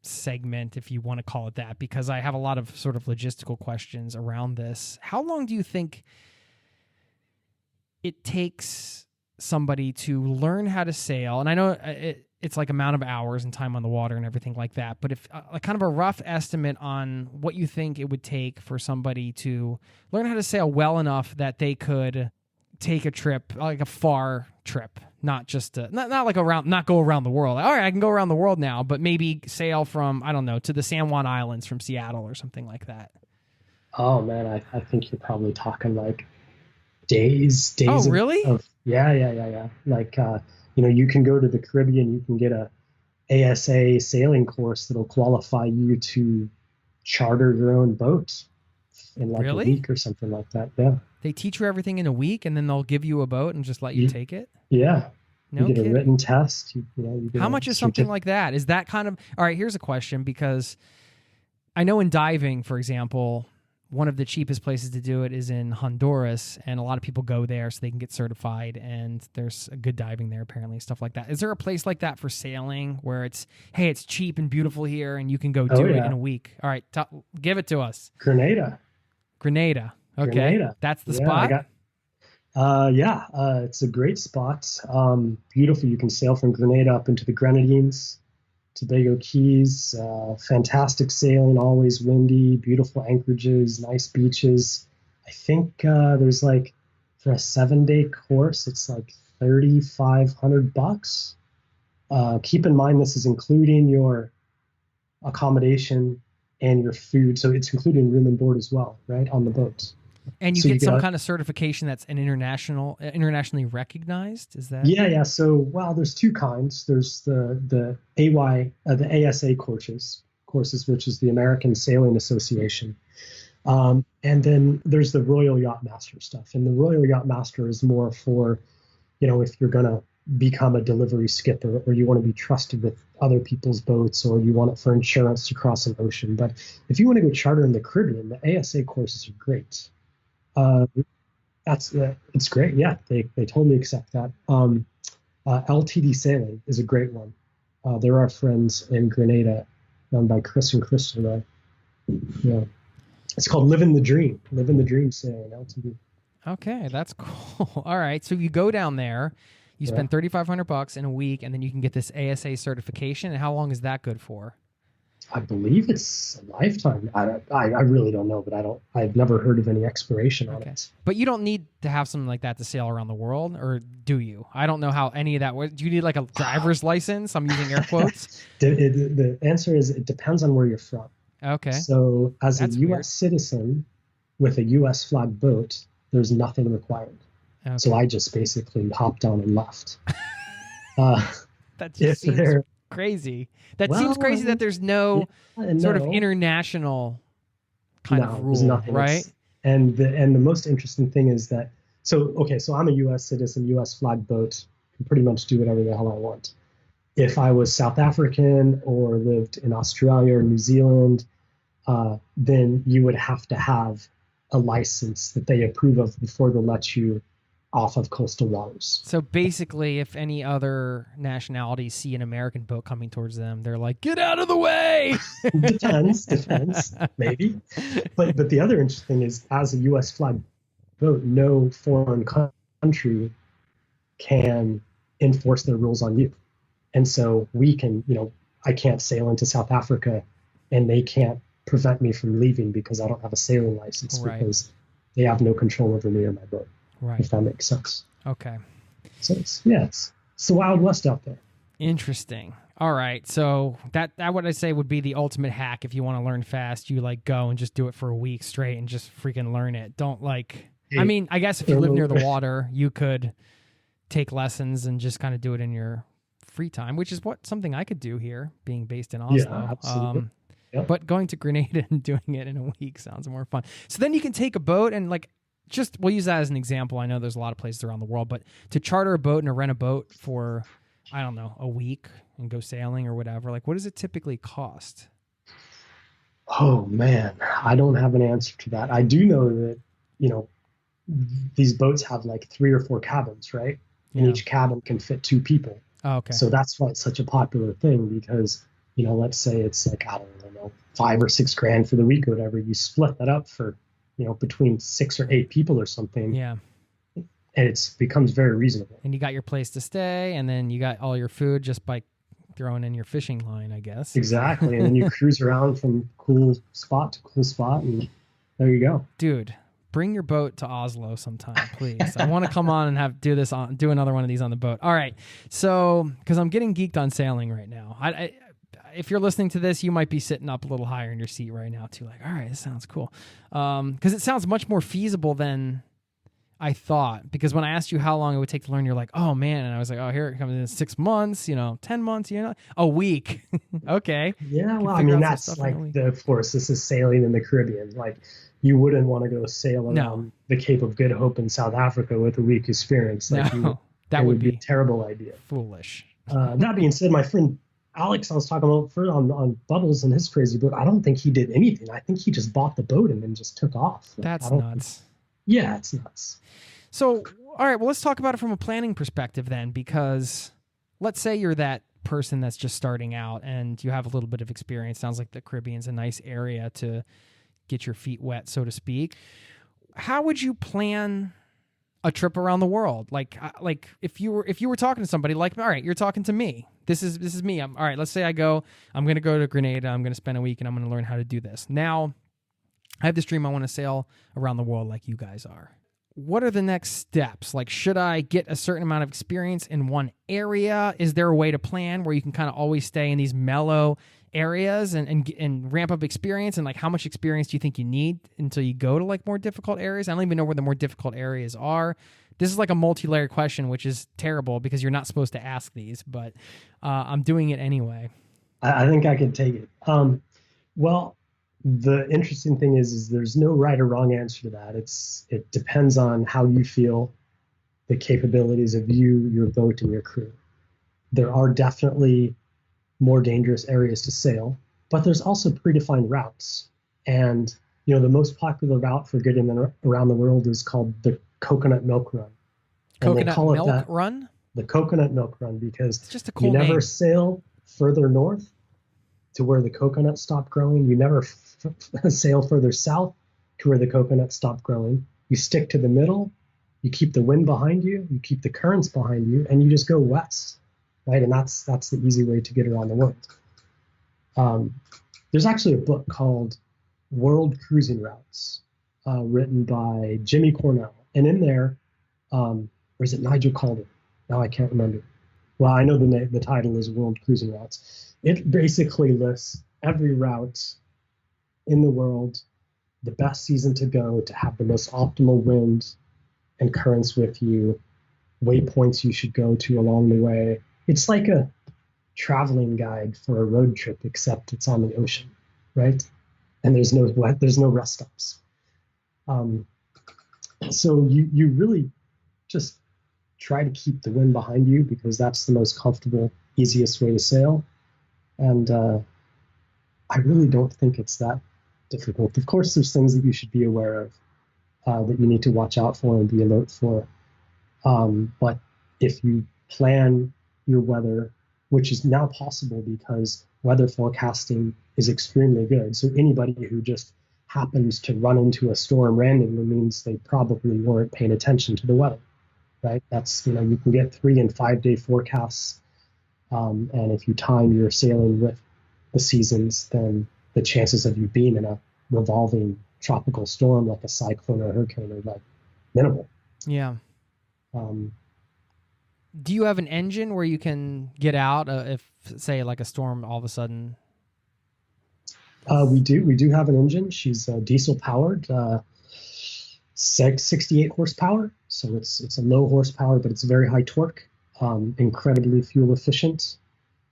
segment, if you want to call it that, because I have a lot of sort of logistical questions around this. How long do you think it takes somebody to learn how to sail? And I know it's like amount of hours and time on the water and everything like that, but if like kind of a rough estimate on what you think it would take for somebody to learn how to sail well enough that they could take a trip, like a far trip, not just not like not go around the world. All right, I can go around the world now, but maybe sail from, I don't know, to the San Juan Islands from Seattle or something like that. Oh man, I think you're probably talking like days. Oh, really? Yeah. Like, you can go to the Caribbean, you can get a ASA sailing course that'll qualify you to charter your own boat in like Really? a week or something like that. Yeah. They teach you everything in a week, and then they'll give you a boat and just let you take it? Yeah. No you get kidding. a written test. You get How much is something like that? Is that kind of... All right, here's a question, because I know in diving, for example, one of the cheapest places to do it is in Honduras, and a lot of people go there so they can get certified, and there's a good diving there, apparently, stuff like that. Is there a place like that for sailing where it's, hey, it's cheap and beautiful here, and you can go do it in a week? All right, give it to us. Grenada. Okay, Grenada. That's the spot? It's a great spot. Beautiful. You can sail from Grenada up into the Grenadines, Tobago Keys. Fantastic sailing, always windy, beautiful anchorages, nice beaches. I think there's like, for a 7-day course, it's like $3,500. Keep in mind, this is including your accommodation and your food. So it's including room and board as well, right, on the boat. And you get some kind of certification that's internationally recognized. Is that? Yeah. So, well, there's two kinds. There's the ASA courses, which is the American Sailing Association, and then there's the Royal Yacht Master stuff. And the Royal Yacht Master is more for, if you're gonna become a delivery skipper, or you want to be trusted with other people's boats, or you want it for insurance to cross an ocean. But if you want to go charter in the Caribbean, the ASA courses are great. It's great. Yeah, they totally accept that. LTD Sailing is a great one. They're our friends in Grenada, run by Chris and Crystal. It's called Living the Dream Sailing, LTD. Okay, that's cool. All right, so you go down there, you spend $3,500 in a week, and then you can get this ASA certification. And how long is that good for? I believe it's a lifetime. I really don't know, but I've never heard of any expiration on it. But you don't need to have something like that to sail around the world, or do you? I don't know how any of that works. Do you need like a driver's license? I'm using air quotes. The answer is it depends on where you're from. Okay. So as That's a U.S. weird. citizen with a U.S. flag boat, there's nothing required. Okay. So I just basically hopped on and left. That just seems crazy. That seems crazy that there's no sort of international kind of rule, right? And the most interesting thing is that, so I'm a U.S. citizen, U.S. flag boat, can pretty much do whatever the hell I want. If I was South African or lived in Australia or New Zealand, then you would have to have a license that they approve of before they'll let you off of coastal waters. So basically, if any other nationalities see an American boat coming towards them, they're like, "Get out of the way!" Depends, maybe. But the other interesting thing is, as a U.S. flag boat, no foreign country can enforce their rules on you. And so we can, I can't sail into South Africa, and they can't prevent me from leaving because I don't have a sailing license, because they have no control over me or my boat. Right. if that makes sense. Okay. So it's the Wild West out there. Interesting. All right. So that what I say would be the ultimate hack if you want to learn fast. You like go and just do it for a week straight and just freaking learn it. Don't like, I mean, I guess if you live near the water, you could take lessons and just kind of do it in your free time, which is something I could do here, being based in Oslo. Yeah, absolutely. Yep. But going to Grenada and doing it in a week sounds more fun. So then you can take a boat and we'll use that as an example. I know there's a lot of places around the world, but to charter a boat and rent a boat for, I don't know, a week and go sailing or whatever, what does it typically cost? Oh man, I don't have an answer to that. I do know that, these boats have 3 or 4 cabins, right? And each cabin can fit 2 people. Oh, okay. So that's why it's such a popular thing, because, let's say it's I don't know, $5 or $6 grand for the week or whatever. You split that up for, between 6 or 8 people or something. Yeah. And it becomes very reasonable. And you got your place to stay, and then you got all your food just by throwing in your fishing line, I guess. Exactly. And then you cruise around from cool spot to cool spot, and there you go. Dude, bring your boat to Oslo sometime, please. I want to come on and do another one of these on the boat. All right. So, because I'm getting geeked on sailing right now. If you're listening to this, you might be sitting up a little higher in your seat right now too. All right, this sounds cool. Because it sounds much more feasible than I thought. Because when I asked you how long it would take to learn, you're like, oh man. And I was like, oh, here it comes in 6 months, 10 months, a week. Okay. Yeah. Well, I mean, that's of course, this is sailing in the Caribbean. You wouldn't want to go sail around the Cape of Good Hope in South Africa with a week experience. That would be a terrible idea. Foolish. That being said, my friend Alex, I was talking about on Bubbles and his crazy boat. I don't think he did anything. I think he just bought the boat and then just took off. That's nuts. Yeah, it's nuts. So, all right, well, let's talk about it from a planning perspective then, because let's say you're that person that's just starting out and you have a little bit of experience. Sounds like the Caribbean's a nice area to get your feet wet, so to speak. How would you plan a trip around the world? If you were talking to somebody, all right, you're talking to me. This is me. All right, let's say I'm going to go to Grenada. I'm going to spend a week and I'm going to learn how to do this. Now, I have this dream. I want to sail around the world like you guys are. What are the next steps? Should I get a certain amount of experience in one area? Is there a way to plan where you can kind of always stay in these mellow areas and ramp up experience? And how much experience do you think you need until you go to more difficult areas? I don't even know where the more difficult areas are. This is a multi-layered question, which is terrible because you're not supposed to ask these, but I'm doing it anyway. I think I can take it. Well, the interesting thing is there's no right or wrong answer to that. It depends on how you feel, the capabilities of you, your boat, and your crew. There are definitely more dangerous areas to sail, but there's also predefined routes. And, the most popular route for getting around the world is called the Coconut Milk Run. Coconut Milk Run? The Coconut Milk Run, because it's just a cool you never name. Sail further north to where the coconuts stop growing. You never sail further south to where the coconuts stop growing. You stick to the middle. You keep the wind behind you. You keep the currents behind you, and you just go west, right? And that's the easy way to get around the world. There's actually a book called World Cruising Routes, written by Jimmy Cornell, and in there, or is it Nigel Calder? Now I can't remember. Well, I know the title is World Cruising Routes. It basically lists every route in the world, the best season to go, to have the most optimal wind and currents with you, waypoints you should go to along the way. It's like a traveling guide for a road trip, except it's on the ocean, right? And there's no rest stops. So you really just try to keep the wind behind you, because that's the most comfortable, easiest way to sail. And I really don't think it's that difficult. Of course, there's things that you should be aware of, that you need to watch out for and be alert for. But if you plan your weather, which is now possible because weather forecasting is extremely good. So anybody who just happens to run into a storm randomly means they probably weren't paying attention to the weather, right? That's, you can get 3 and 5 day forecasts. And if you time your sailing with the seasons, then the chances of you being in a revolving tropical storm like a cyclone or hurricane are minimal. Yeah. Um, Do you have an engine where you can get out if, say, like a storm all of a sudden? we do have an engine. She's diesel powered, 68 horsepower. So it's a low horsepower, but it's very high torque, incredibly fuel efficient.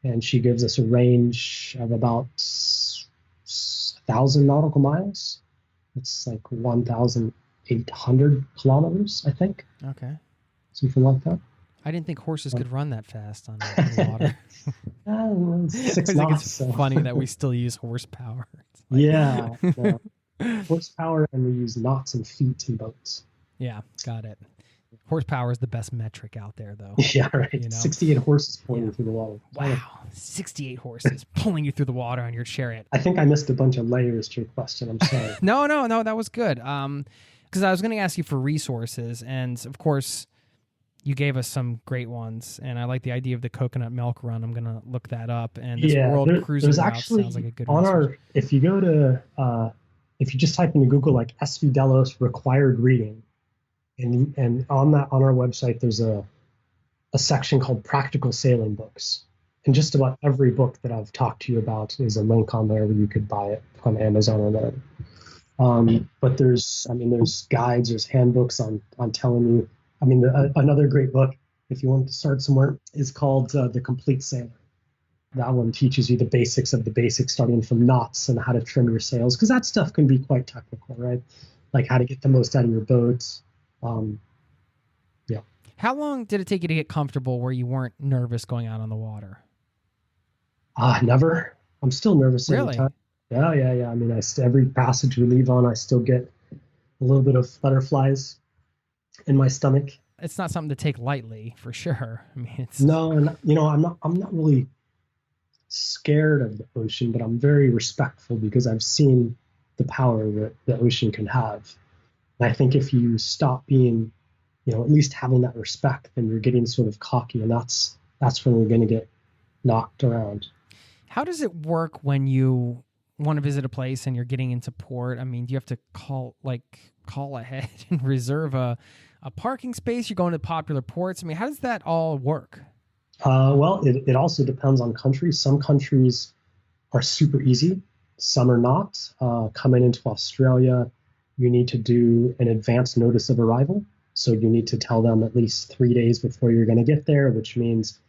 And she gives us a range of about 1,000 nautical miles. It's like 1,800 kilometers, I think. Okay. Something like that. I didn't think horses could run that fast on water. Six I think knots. it's So. funny that we still use horsepower. It's like- Yeah. No. Horsepower, and we use knots and feet in boats. Yeah, got it. Horsepower is the best metric out there, though. Yeah, right. You know? 68 horses pulling you through the water. Wow, 68 horses pulling you through the water on your chariot. I think I missed a bunch of layers to your question. I'm sorry. No, that was good. Because I was going to ask you for resources, and of course, you gave us some great ones, and I like the idea of the coconut milk run. I'm going to look that up, and this world cruising there's route actually sounds like a good on resource. if you go to if you just type into Google like SV Delos required reading, and on our website there's a section called practical sailing books, and just about every book that I've talked to you about is a link on there where you could buy it on Amazon or whatever. But there's guides, there's handbooks on telling you. Another great book, if you want to start somewhere, is called The Complete Sailor. That one teaches you the basics of the basics, starting from knots and how to trim your sails, because that stuff can be quite technical, right? Like how to get the most out of your boat. Yeah. How long did it take you to get comfortable where you weren't nervous going out on the water? Never. I'm still nervous every Really? time. Yeah. Every passage we leave on, I still get a little bit of butterflies in my stomach. It's not something to take lightly, for sure. I mean, it's No, and I'm not really scared of the ocean, but I'm very respectful because I've seen the power that the ocean can have. And I think if you stop being, at least having that respect, then you're getting sort of cocky, and that's when we're going to get knocked around. How does it work when you want to visit a place and you're getting into port? I mean, do you have to call ahead and reserve a parking space? You're going to popular ports. I mean, how does that all work? Well, it also depends on countries. Some countries are super easy. Some are not. Coming into Australia, you need to do an advance notice of arrival. So you need to tell them at least 3 days before you're going to get there, which means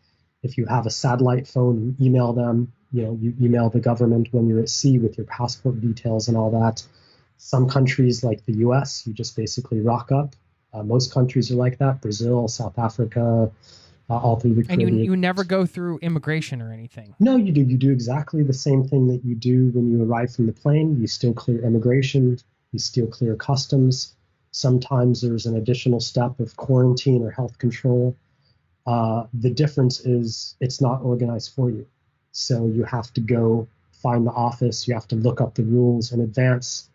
if you have a satellite phone, you email them. You email the government when you're at sea with your passport details and all that. Some countries like the US, you just basically rock up. Most countries are like that. Brazil, South Africa, all through the Caribbean. And you never go through immigration or anything? No, you do. You do exactly the same thing that you do when you arrive from the plane. You still clear immigration. You still clear customs. Sometimes there's an additional step of quarantine or health control. The difference is it's not organized for you. So you have to go find the office. You have to look up the rules in advance.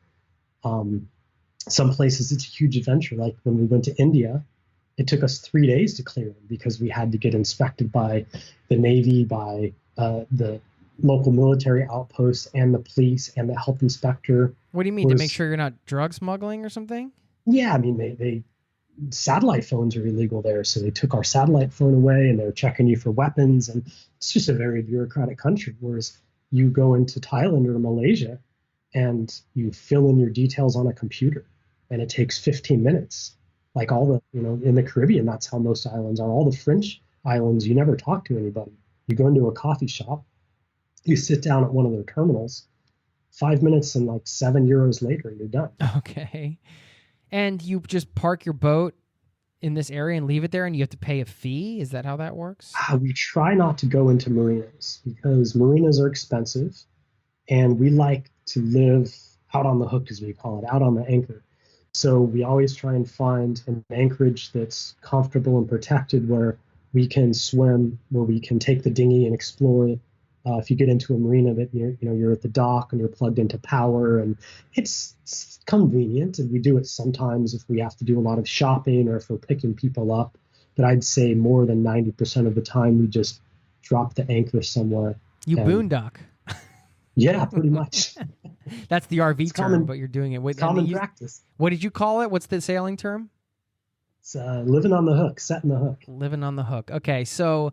Some places it's a huge adventure. Like when we went to India, it took us 3 days to clear them because we had to get inspected by the Navy, by the local military outposts, and the police and the health inspector. What do you mean? To make sure you're not drug smuggling or something? Yeah, they satellite phones are illegal there, so they took our satellite phone away, and they're checking you for weapons, and it's just a very bureaucratic country. Whereas you go into Thailand or Malaysia, and you fill in your details on a computer, and it takes 15 minutes. Like all the, in the Caribbean, that's how most islands are. All the French islands, you never talk to anybody. You go into a coffee shop, you sit down at one of their terminals, 5 minutes and like €7 later, you're done. Okay. And you just park your boat in this area and leave it there, and you have to pay a fee? Is that how that works? We try not to go into marinas because marinas are expensive, and we like to live out on the hook, as we call it, out on the anchor. So we always try and find an anchorage that's comfortable and protected, where we can swim, where we can take the dinghy and explore. If you get into a marina that you're at the dock and you're plugged into power, and it's convenient, and we do it sometimes if we have to do a lot of shopping or if we're picking people up. But I'd say more than 90% of the time we just drop the anchor somewhere. You boondock. Yeah, pretty much. That's the RV It's term, common- but you're doing it with Common practice. What did you call it? What's the sailing term? It's living on the hook, setting the hook. Living on the hook. Okay, so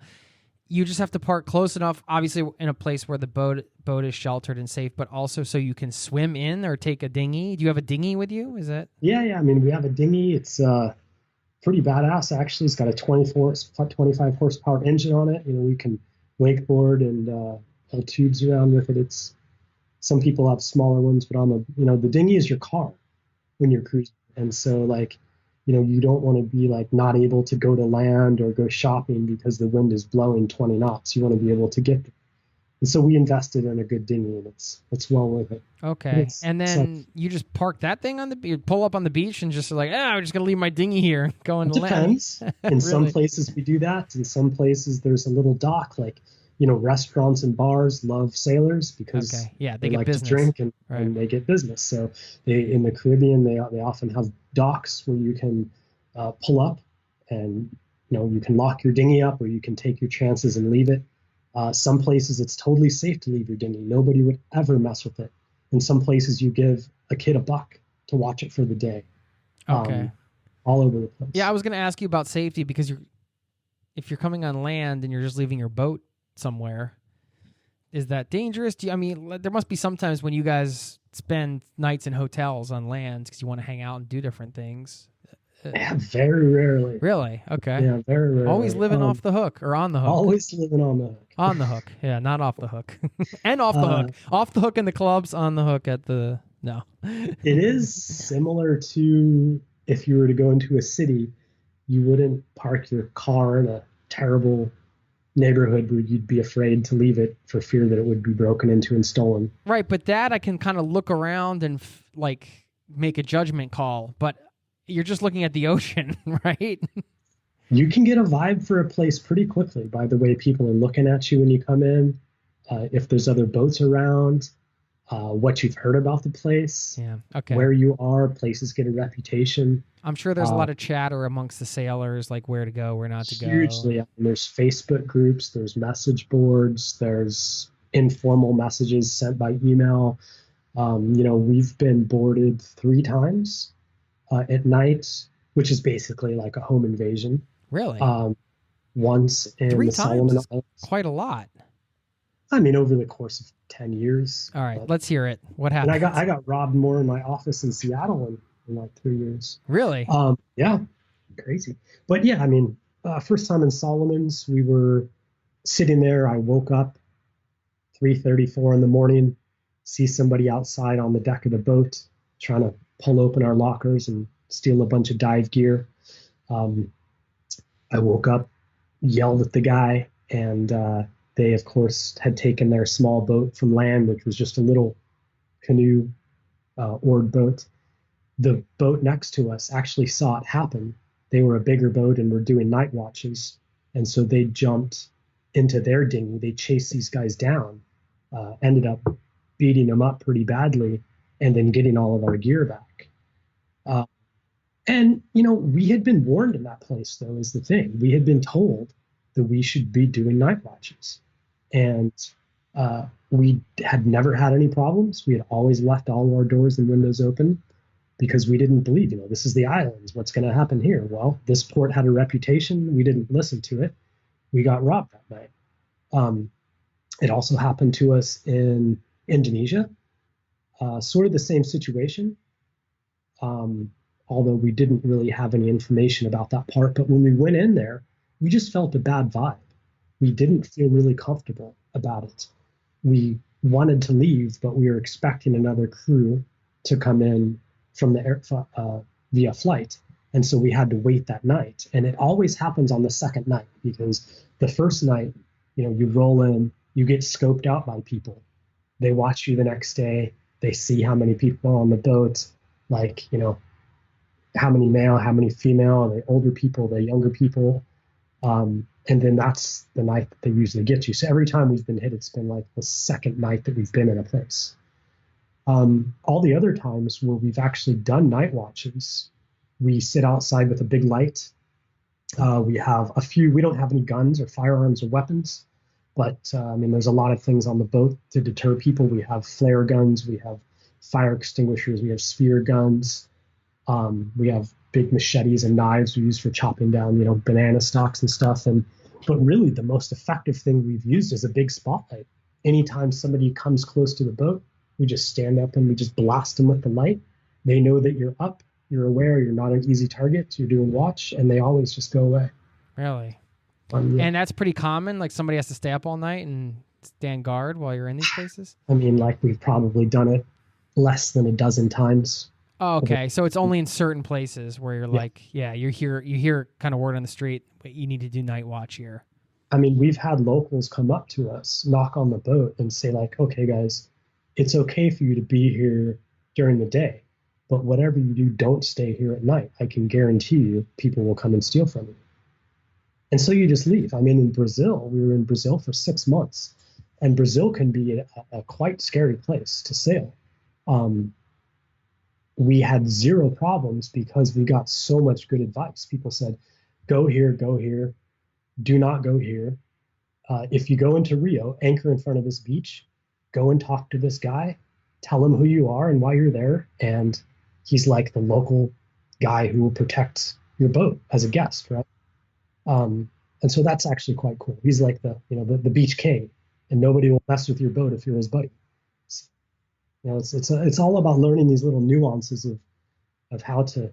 you just have to park close enough, obviously in a place where the boat is sheltered and safe, but also so you can swim in or take a dinghy. Do you have a dinghy with you? Is that? Yeah. I mean, we have a dinghy. It's pretty badass, actually. It's got a 25 horsepower engine on it. We can wakeboard and pull tubes around with it. Some people have smaller ones, but the dinghy is your car when you're cruising. And so, like, you don't want to be like not able to go to land or go shopping because the wind is blowing 20 knots. You want to be able to get there. And so we invested in a good dinghy, and it's well worth it. Okay. And then you just park that thing on the pull up on the beach and just like, I'm just going to leave my dinghy here going to land. Depends. In Really? Some places we do that. In some places there's a little dock, like, restaurants and bars love sailors because they get like business. to drink and Right. they get business. So in the Caribbean, they often have docks where you can pull up and, you can lock your dinghy up or you can take your chances and leave it. Some places it's totally safe to leave your dinghy. Nobody would ever mess with it. In some places you give a kid $1 to watch it for the day. Okay. All over the place. Yeah, I was going to ask you about safety because if you're coming on land and you're just leaving your boat somewhere, is that dangerous? There must be some times when you guys spend nights in hotels on land because you want to hang out and do different things. Yeah, very rarely. Really? Okay. Yeah, very rarely. Always living off the hook or on the hook? Always living on the hook. On the hook. Yeah, not off the hook. And off the hook. Off the hook in the clubs, on the hook at the... No. It is similar to if you were to go into a city, you wouldn't park your car in a terrible neighborhood where you'd be afraid to leave it for fear that it would be broken into and stolen. Right, but that I can kind of look around and make a judgment call, but you're just looking at the ocean, right? You can get a vibe for a place pretty quickly by the way people are looking at you when you come in, if there's other boats around, what you've heard about the place, Yeah. Okay. where you are. Places get a reputation. I'm sure there's a lot of chatter amongst the sailors, like where to go, where not to go. Hugely. There's Facebook groups, there's message boards, there's informal messages sent by email. We've been boarded 3 times at night, which is basically like a home invasion. Really? Once in 3 the Solomon times? Islands. Quite a lot. Over the course of 10 years. All right, let's hear it. What happened? And I got robbed more in my office in Seattle in like 3 years. Really? Yeah, crazy. But yeah, first time in Solomon's, we were sitting there. I woke up 3:34 in the morning, see somebody outside on the deck of the boat trying to pull open our lockers and steal a bunch of dive gear. I woke up, yelled at the guy, and they, of course, had taken their small boat from land, which was just a little canoe, oared boat. The boat next to us actually saw it happen. They were a bigger boat and were doing night watches. And so they jumped into their dinghy. They chased these guys down, ended up beating them up pretty badly, and then getting all of our gear back. And we had been warned in that place, though, is the thing. We had been told that we should be doing night watches. And we had never had any problems. We had always left all our doors and windows open because we didn't believe, this is the islands. What's going to happen here? Well, this port had a reputation. We didn't listen to it. We got robbed that night. It also happened to us in Indonesia. Sort of the same situation. Although we didn't really have any information about that part. But when we went in there, we just felt a bad vibe. We didn't feel really comfortable about it. We wanted to leave, but we were expecting another crew to come in from the air via flight. And so we had to wait that night. And it always happens on the second night because the first night, you roll in, you get scoped out by people. They watch you the next day. They see how many people are on the boat, how many male, how many female, are they older people, are they younger people? And then that's the night that they usually get you. So every time we've been hit, it's been like the second night that we've been in a place. All the other times where we've actually done night watches, we sit outside with a big light. We don't have any guns or firearms or weapons, but there's a lot of things on the boat to deter people. We have flare guns, we have fire extinguishers, we have spear guns. We have big machetes and knives we use for chopping down, banana stalks and stuff. But really the most effective thing we've used is a big spotlight. Anytime somebody comes close to the boat, we just stand up and we just blast them with the light. They know that you're up, you're aware, you're not an easy target, you're doing watch, and they always just go away. Really? Yeah. And that's pretty common? Like somebody has to stay up all night and stand guard while you're in these places? I mean, like we've probably done it less than a dozen times. Oh, okay. So it's only in certain places where you're you hear kind of word on the street, but you need to do night watch here. I mean, we've had locals come up to us, knock on the boat and say like, okay, guys, it's okay for you to be here during the day, but whatever you do, don't stay here at night. I can guarantee you people will come and steal from you. And so you just leave. I mean, in Brazil, we were in Brazil for 6 months, and Brazil can be a quite scary place to sail. We had zero problems because we got so much good advice. People said, go here, do not go here. If you go into Rio, anchor in front of this beach, go and talk to this guy, tell him who you are and why you're there. And he's like the local guy who will protect your boat as a guest, right? And so that's actually quite cool. He's like the beach king, and nobody will mess with your boat if you're his buddy. It's all about learning these little nuances of how to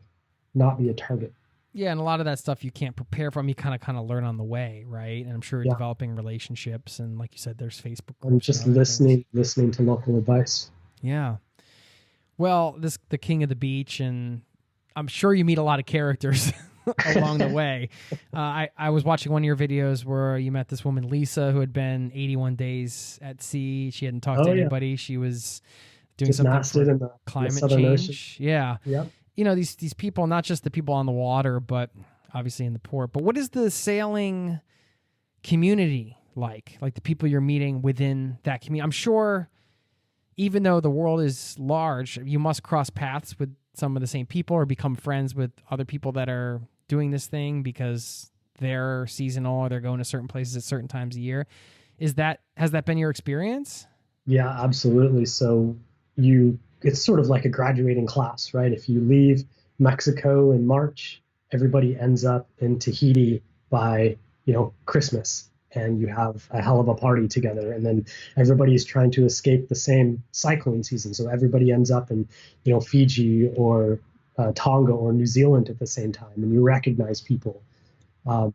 not be a target. Yeah, and a lot of that stuff you can't prepare from. You kind of learn on the way, right? And I'm sure you're developing relationships, and like you said, there's Facebook groups. I'm just listening to local advice. Yeah. Well, the king of the beach, and I'm sure you meet a lot of characters along the way. I was watching one of your videos where you met this woman, Lisa, who had been 81 days at sea. She hadn't talked to anybody. Yeah. She was doing just something for climate change. Ocean. Yeah. Yep. These people, not just the people on the water, but obviously in the port. But what is the sailing community like? Like the people you're meeting within that community? I'm sure even though the world is large, you must cross paths with some of the same people or become friends with other people that are doing this thing because they're seasonal or they're going to certain places at certain times a year. Has that been your experience? Yeah, absolutely. So it's sort of like a graduating class, right? If you leave Mexico in March, everybody ends up in Tahiti by, Christmas, and you have a hell of a party together. And then everybody's trying to escape the same cyclone season. So everybody ends up in, Fiji or Tonga or New Zealand at the same time, and you recognize people. And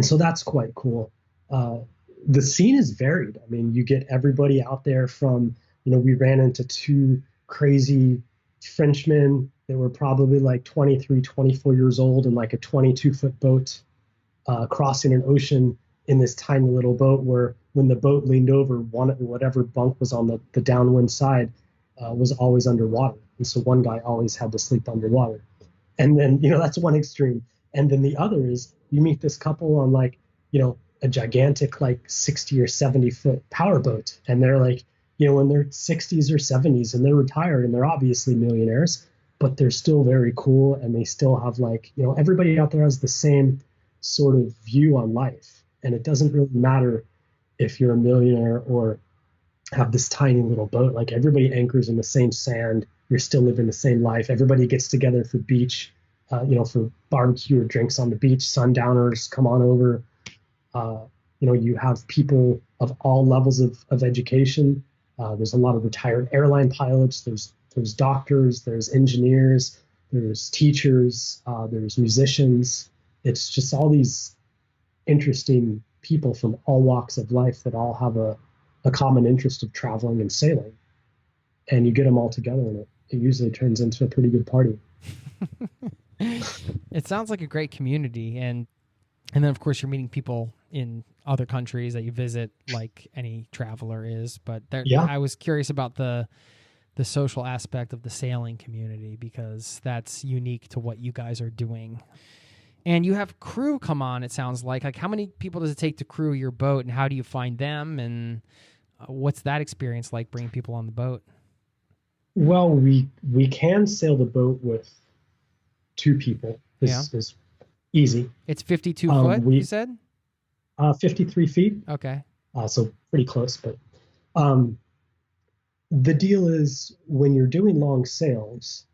so that's quite cool. The scene is varied. I mean, you get everybody out there from, we ran into 2 crazy Frenchmen that were probably like 23, 24 years old in like a 22-foot boat crossing an ocean in this tiny little boat where when the boat leaned over, whatever bunk was on the downwind side was always underwater. And so one guy always had to sleep underwater. And then, that's one extreme. And then the other is you meet this couple on like, a gigantic like 60 or 70 foot powerboat. And they're like, in their 60s or 70s, and they're retired and they're obviously millionaires, but they're still very cool. And they still have like, everybody out there has the same sort of view on life. And it doesn't really matter if you're a millionaire or have this tiny little boat. Like everybody anchors in the same sand. You're still living the same life. Everybody gets together for beach, for barbecue or drinks on the beach. Sundowners come on over. You have people of all levels of education. There's a lot of retired airline pilots. There's doctors. There's engineers. There's teachers. There's musicians. It's just all these interesting people from all walks of life that all have a common interest of traveling and sailing. And you get them all together, and it usually turns into a pretty good party. It sounds like a great community. And then, of course, you're meeting people in other countries that you visit like any traveler is. But I was curious about the social aspect of the sailing community because that's unique to what you guys are doing. And you have crew come on, it sounds like. Like, how many people does it take to crew your boat, and how do you find them? And what's that experience like, bringing people on the boat? Well, we can sail the boat with 2 people. This is easy. It's 52 foot, you said? 53 feet. Okay. So pretty close. But the deal is when you're doing long sails,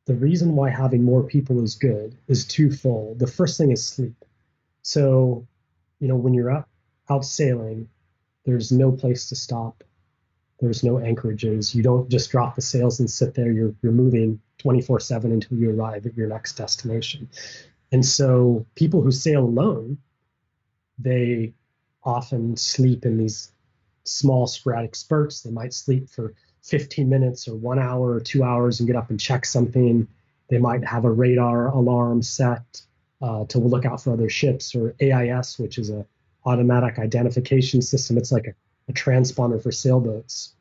the reason why having more people is good is twofold. The first thing is sleep. So, when you're out sailing, there's no place to stop. There's no anchorages. You don't just drop the sails and sit there. You're moving 24/7 until you arrive at your next destination. And so people who sail alone, they often sleep in these small sporadic spurts. They might sleep for 15 minutes or 1 hour or 2 hours and get up and check something. They might have a radar alarm set to look out for other ships, or AIS, which is a automatic identification system. It's like a transponder for sailboats.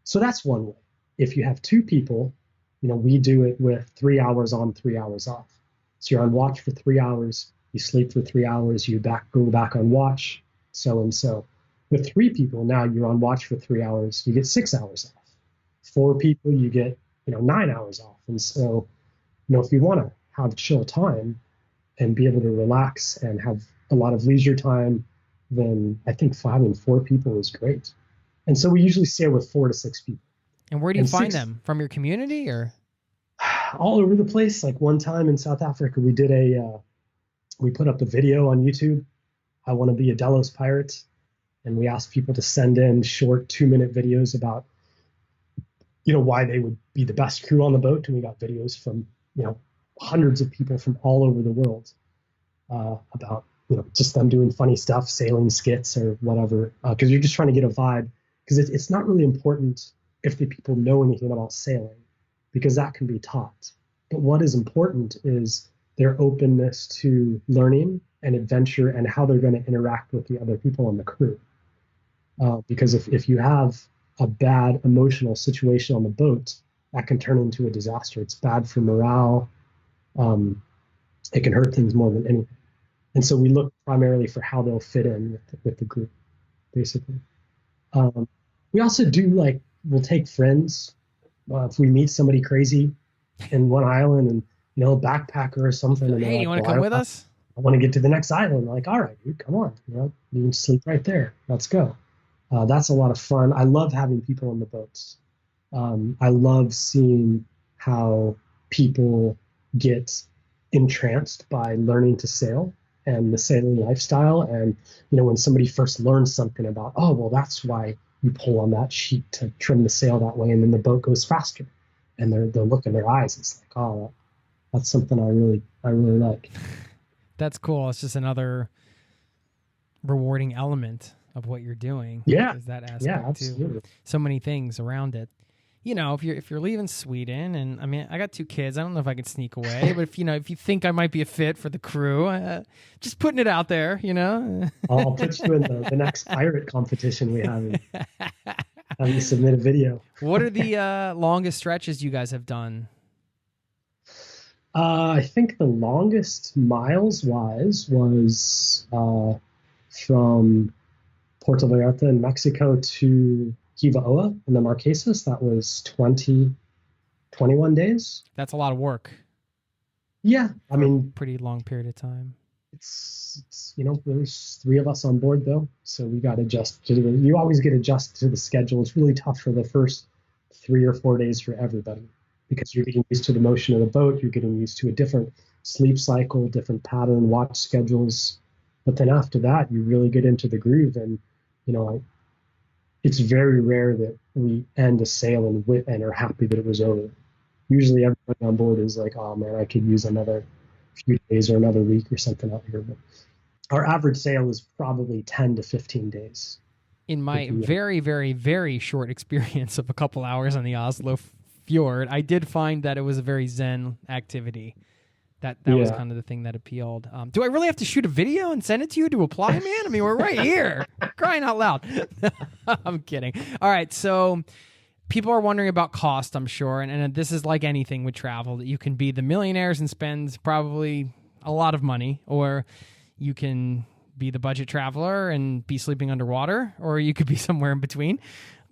So that's one way. If you have two people, we do it with 3 hours on, 3 hours off. So you're on watch for 3 hours, you sleep for 3 hours, you go back on watch, so and so. With three people, now you're on watch for 3 hours, you get 6 hours off. Four people, you get 9 hours off. And so, if you want to have chill time and be able to relax and have a lot of leisure time, then I think having four people is great. And so we usually sail with 4 to 6 people. And where do you find them? From your community or? All over the place. Like one time in South Africa, we did we put up a video on YouTube. I want to be a Delos pirate. And we asked people to send in short 2-minute videos about, why they would be the best crew on the boat. And we got videos from, hundreds of people from all over the world about, just them doing funny stuff, sailing skits or whatever. Because you're just trying to get a vibe. Because it's not really important if the people know anything about sailing, because that can be taught. But what is important is their openness to learning and adventure and how they're going to interact with the other people on the crew. Because if you have a bad emotional situation on the boat, that can turn into a disaster. It's bad for morale. It can hurt things more than anything. And so we look primarily for how they'll fit in with the group, basically. We also do we'll take friends. If we meet somebody crazy in one island and, a backpacker or something. And hey, you want to come with us? I want to get to the next island. All right, dude, come on. You can sleep right there. Let's go. That's a lot of fun. I love having people on the boats. I love seeing how people get entranced by learning to sail and the sailing lifestyle. And, when somebody first learns something about, oh, well, that's why you pull on that sheet to trim the sail that way, and then the boat goes faster. And they'll look in their eyes. It's like, oh, that's something I really like. That's cool. It's just another rewarding element of what you're doing. Yeah. Is that aspect absolutely. too. So many things around it. If you're leaving Sweden, and I mean, I got 2 kids. I don't know if I could sneak away, but if you think I might be a fit for the crew, just putting it out there, I'll put you in the next pirate competition we have. Have you submit a video? What are the longest stretches you guys have done? I think the longest miles-wise was from Puerto Vallarta in Mexico to Kivaoa in the Marquesas. That was 21 days. That's a lot of work. Yeah, I mean, pretty long period of time. It's there's 3 of us on board though, so we got to adjust. You always get adjusted to the schedule. It's really tough for the first 3 or 4 days for everybody, because you're getting used to the motion of the boat. You're getting used to a different sleep cycle, different pattern, watch schedules. But then after that, you really get into the groove. And, it's very rare that we end a sail and are happy that it was over. Usually everybody on board is like, oh man, I could use another few days or another week or something out here. But our average sail is probably 10 to 15 days. In my very, very, very short experience of a couple hours on the Oslo Fjord, I did find that it was a very zen activity. That was kind of the thing that appealed. Do I really have to shoot a video and send it to you to apply, man? I mean, we're right here. Crying out loud. I'm kidding. All right, so people are wondering about cost, I'm sure, and this is like anything with travel, that you can be the millionaires and spend probably a lot of money, or you can be the budget traveler and be sleeping underwater, or you could be somewhere in between.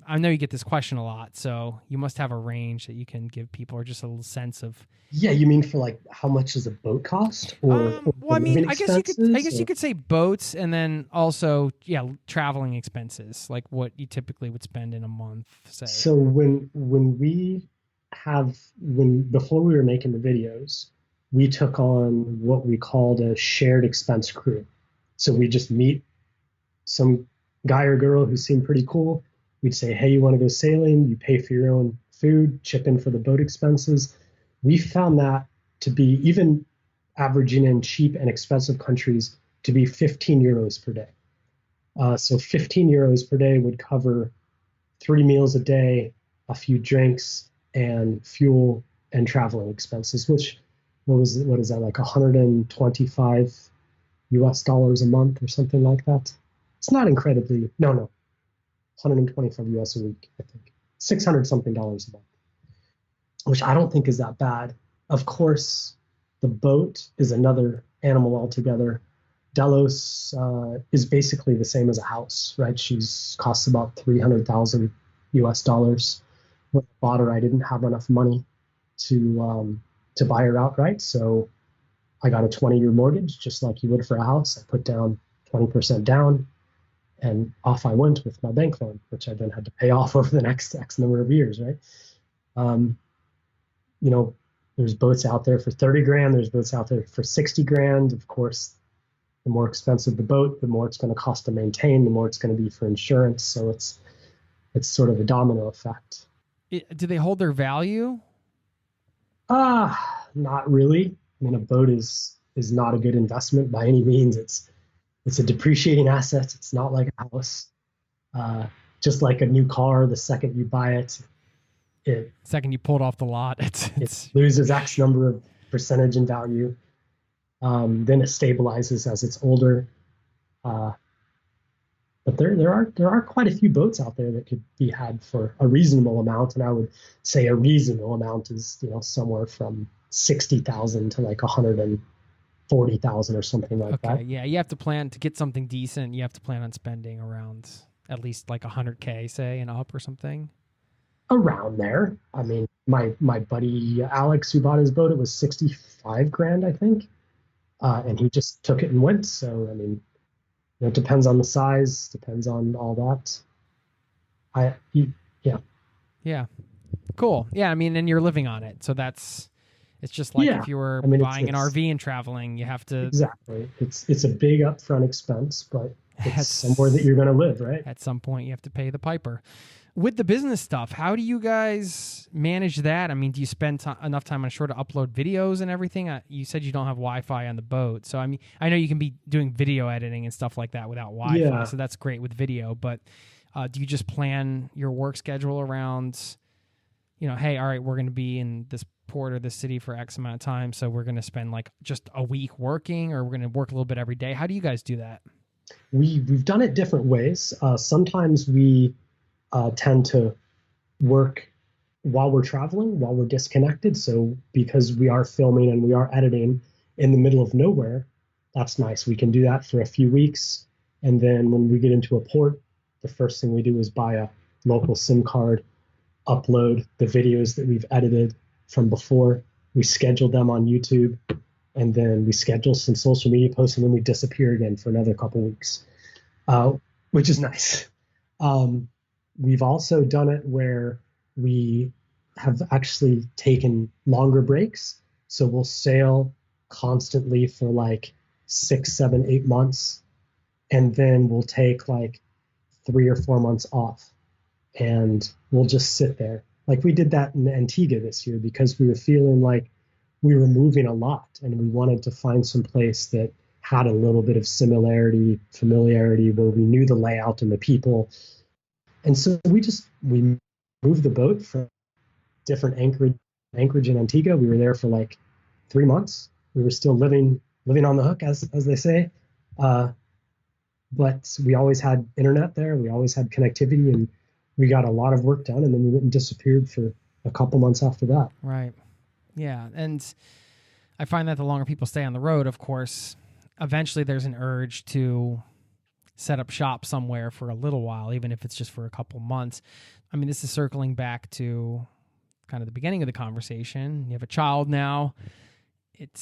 I know you get this question a lot, so you must have a range that you can give people, or just a little sense of. Yeah, you mean for how much does a boat cost? Or well, I mean, I guess you could say boats, and then also traveling expenses, like what you typically would spend in a month. Say. So when we have, when before we were making the videos, we took on what we called a shared expense crew. So we just meet some guy or girl who seemed pretty cool. We'd say, hey, you want to go sailing? You pay for your own food, chip in for the boat expenses. We found that to be, even averaging in cheap and expensive countries, to be 15 euros per day. So 15 euros per day would cover 3 meals a day, a few drinks, and fuel and traveling expenses, which, what is that, like 125 US dollars a month or something like that? It's not incredibly, no, 125 US a week, I think. 600 something dollars a month, which I don't think is that bad. Of course, the boat is another animal altogether. Delos is basically the same as a house, right? She's costs about 300,000 US dollars. When I bought her, I didn't have enough money to buy her outright, so I got a 20-year mortgage, just like you would for a house. I put down 20% down, and off I went with my bank loan, which I then had to pay off over the next X number of years, right? You know, there's boats out there for 30 grand. There's boats out there for 60 grand. Of course, the more expensive the boat, the more it's going to cost to maintain, the more it's going to be for insurance. So it's sort of a domino effect. Do they hold their value? Not really. I mean, a boat is not a good investment by any means. It's a depreciating asset. It's not like a house. Just like a new car, the second you buy it, second you pull it off the lot, it loses X number of percentage in value. Then it stabilizes as it's older. But there are quite a few boats out there that could be had for a reasonable amount, and I would say a reasonable amount is, you know, somewhere from 60,000 to like 140,000 or something like that. Okay, yeah, you have to plan to get something decent. You have to plan on spending around at least like 100K, say, and up or something. Around there. I mean, my buddy Alex, who bought his boat, it was 65 grand, I think, and he just took it and went. So I mean, it depends on the size, depends on all that. Yeah. Cool. Yeah, I mean, and you're living on it. So it's just like if you were buying an RV and traveling, you have to. Exactly. It's a big upfront expense, but it's somewhere that you're going to live, right? At some point, you have to pay the piper. With the business stuff, how do you guys manage that? I mean, do you spend enough time on shore to upload videos and everything? You said you don't have Wi-Fi on the boat. So, I mean, I know you can be doing video editing and stuff like that without Wi-Fi. So that's great with video. But do you just plan your work schedule around, you know, hey, all right, we're going to be in this port or this city for X amount of time, so we're going to spend like just a week working, or we're going to work a little bit every day? How do you guys do that? We've done it different ways. Sometimes we tend to work while we're traveling, while we're disconnected. So because we are filming and we are editing in the middle of nowhere, that's nice. We can do that for a few weeks. And then when we get into a port, the first thing we do is buy a local SIM card, upload the videos that we've edited from before. We schedule them on YouTube, and then we schedule some social media posts, and then we disappear again for another couple weeks, which is nice. We've also done it where we have actually taken longer breaks. So we'll sail constantly for like 6, 7, 8 months, and then we'll take like 3 or 4 months off, and we'll just sit there. Like we did that in Antigua this year because we were feeling like we were moving a lot, and we wanted to find some place that had a little bit of familiarity, where we knew the layout and the people. And so we moved the boat from different anchorage in Antigua. We were there for like 3 months. We were still living on the hook, as they say. But we always had internet there. We always had connectivity, and we got a lot of work done. And then we went and disappeared for a couple months after that. Right. Yeah. And I find that the longer people stay on the road, of course, eventually there's an urge to set up shop somewhere for a little while, even if it's just for a couple months. I mean, this is circling back to kind of the beginning of the conversation. You have a child now. It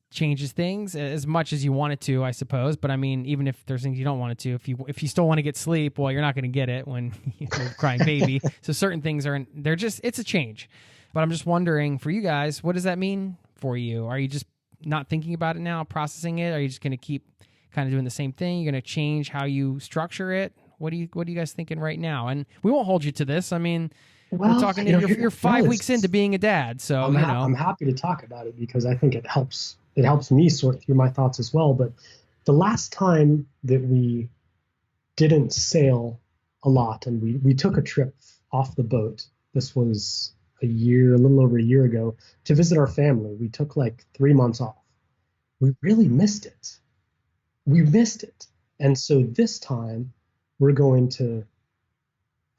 changes things as much as you want it to, I suppose. But I mean, even if there's things you don't want it to, if you still want to get sleep, well, you're not going to get it when you're a crying baby. So certain things it's a change. But I'm just wondering, for you guys, what does that mean for you? Are you just not thinking about it now, processing it? Are you just going to keep kind of doing the same thing? You're going to change how you structure it? What are you guys thinking right now? And we won't hold you to this. I mean, we're talking. You're 5 weeks into being a dad, so I'm happy to talk about it because I think it helps. It helps me sort through my thoughts as well. But the last time that we didn't sail a lot and we took a trip off the boat, this was a little over a year ago, to visit our family. We took like 3 months off. We really missed it. And so this time we're going to,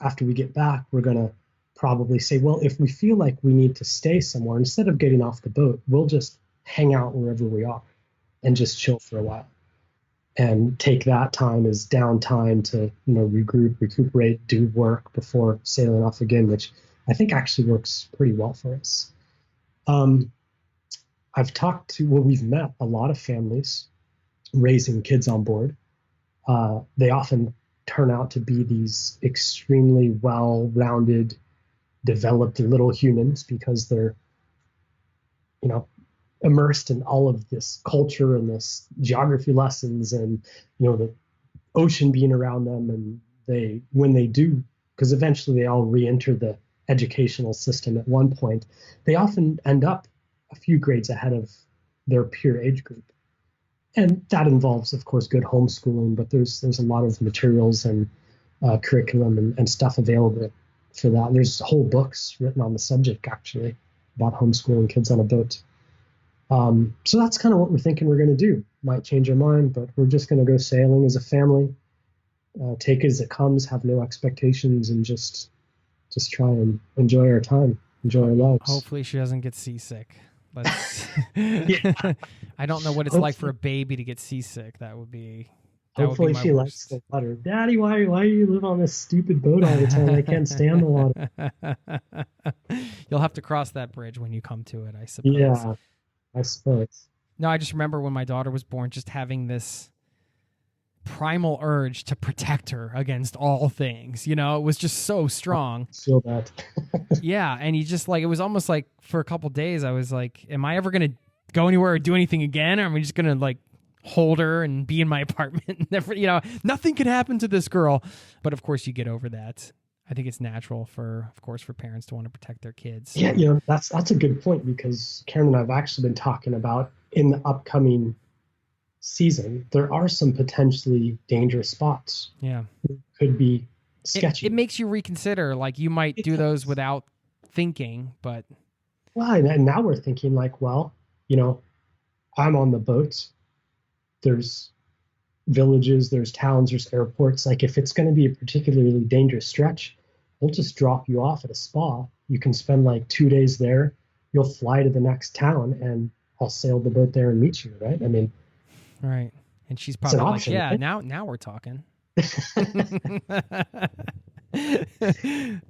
after we get back, we're going to probably say, well, if we feel like we need to stay somewhere, instead of getting off the boat, we'll just hang out wherever we are and just chill for a while and take that time as downtime to, regroup, recuperate, do work before sailing off again, which I think actually works pretty well for us. We've met a lot of families raising kids on board. They often turn out to be these extremely well-rounded, developed little humans because they're, immersed in all of this culture and this geography lessons and, the ocean being around them. And when they do, because eventually they all re-enter the educational system at one point, they often end up a few grades ahead of their peer age group. And that involves, of course, good homeschooling, but there's a lot of materials and curriculum and stuff available for that. There's whole books written on the subject, actually, about homeschooling kids on a boat. So that's kind of what we're thinking we're going to do. Might change our mind, but we're just going to go sailing as a family, take it as it comes, have no expectations, and just try and enjoy our time, enjoy our lives. Hopefully she doesn't get seasick. Yeah. I don't know what it's like for a baby to get seasick. Hopefully she likes the water. Daddy, why do you live on this stupid boat all the time? I can't stand the water. You'll have to cross that bridge when you come to it, I suppose. Yeah, I suppose. No, I just remember when my daughter was born, just having this primal urge to protect her against all things. It was just so strong. So bad. Yeah, and you just it was almost like for a couple days I was like, am I ever going to go anywhere or do anything again? Or am I just going to hold her and be in my apartment? Never, nothing could happen to this girl. But of course you get over that. I think it's natural for parents to want to protect their kids. Yeah, that's a good point, because Karen and I have actually been talking about in the upcoming season, there are some potentially dangerous spots. Yeah. It could be sketchy. It makes you reconsider, you might do those without thinking, but. Well, and now we're thinking I'm on the boat. There's villages, there's towns, there's airports. If it's going to be a particularly dangerous stretch, we'll just drop you off at a spa. You can spend 2 days there. You'll fly to the next town and I'll sail the boat there and meet you, right? I mean, right. And she's probably option, yeah, right? now we're talking.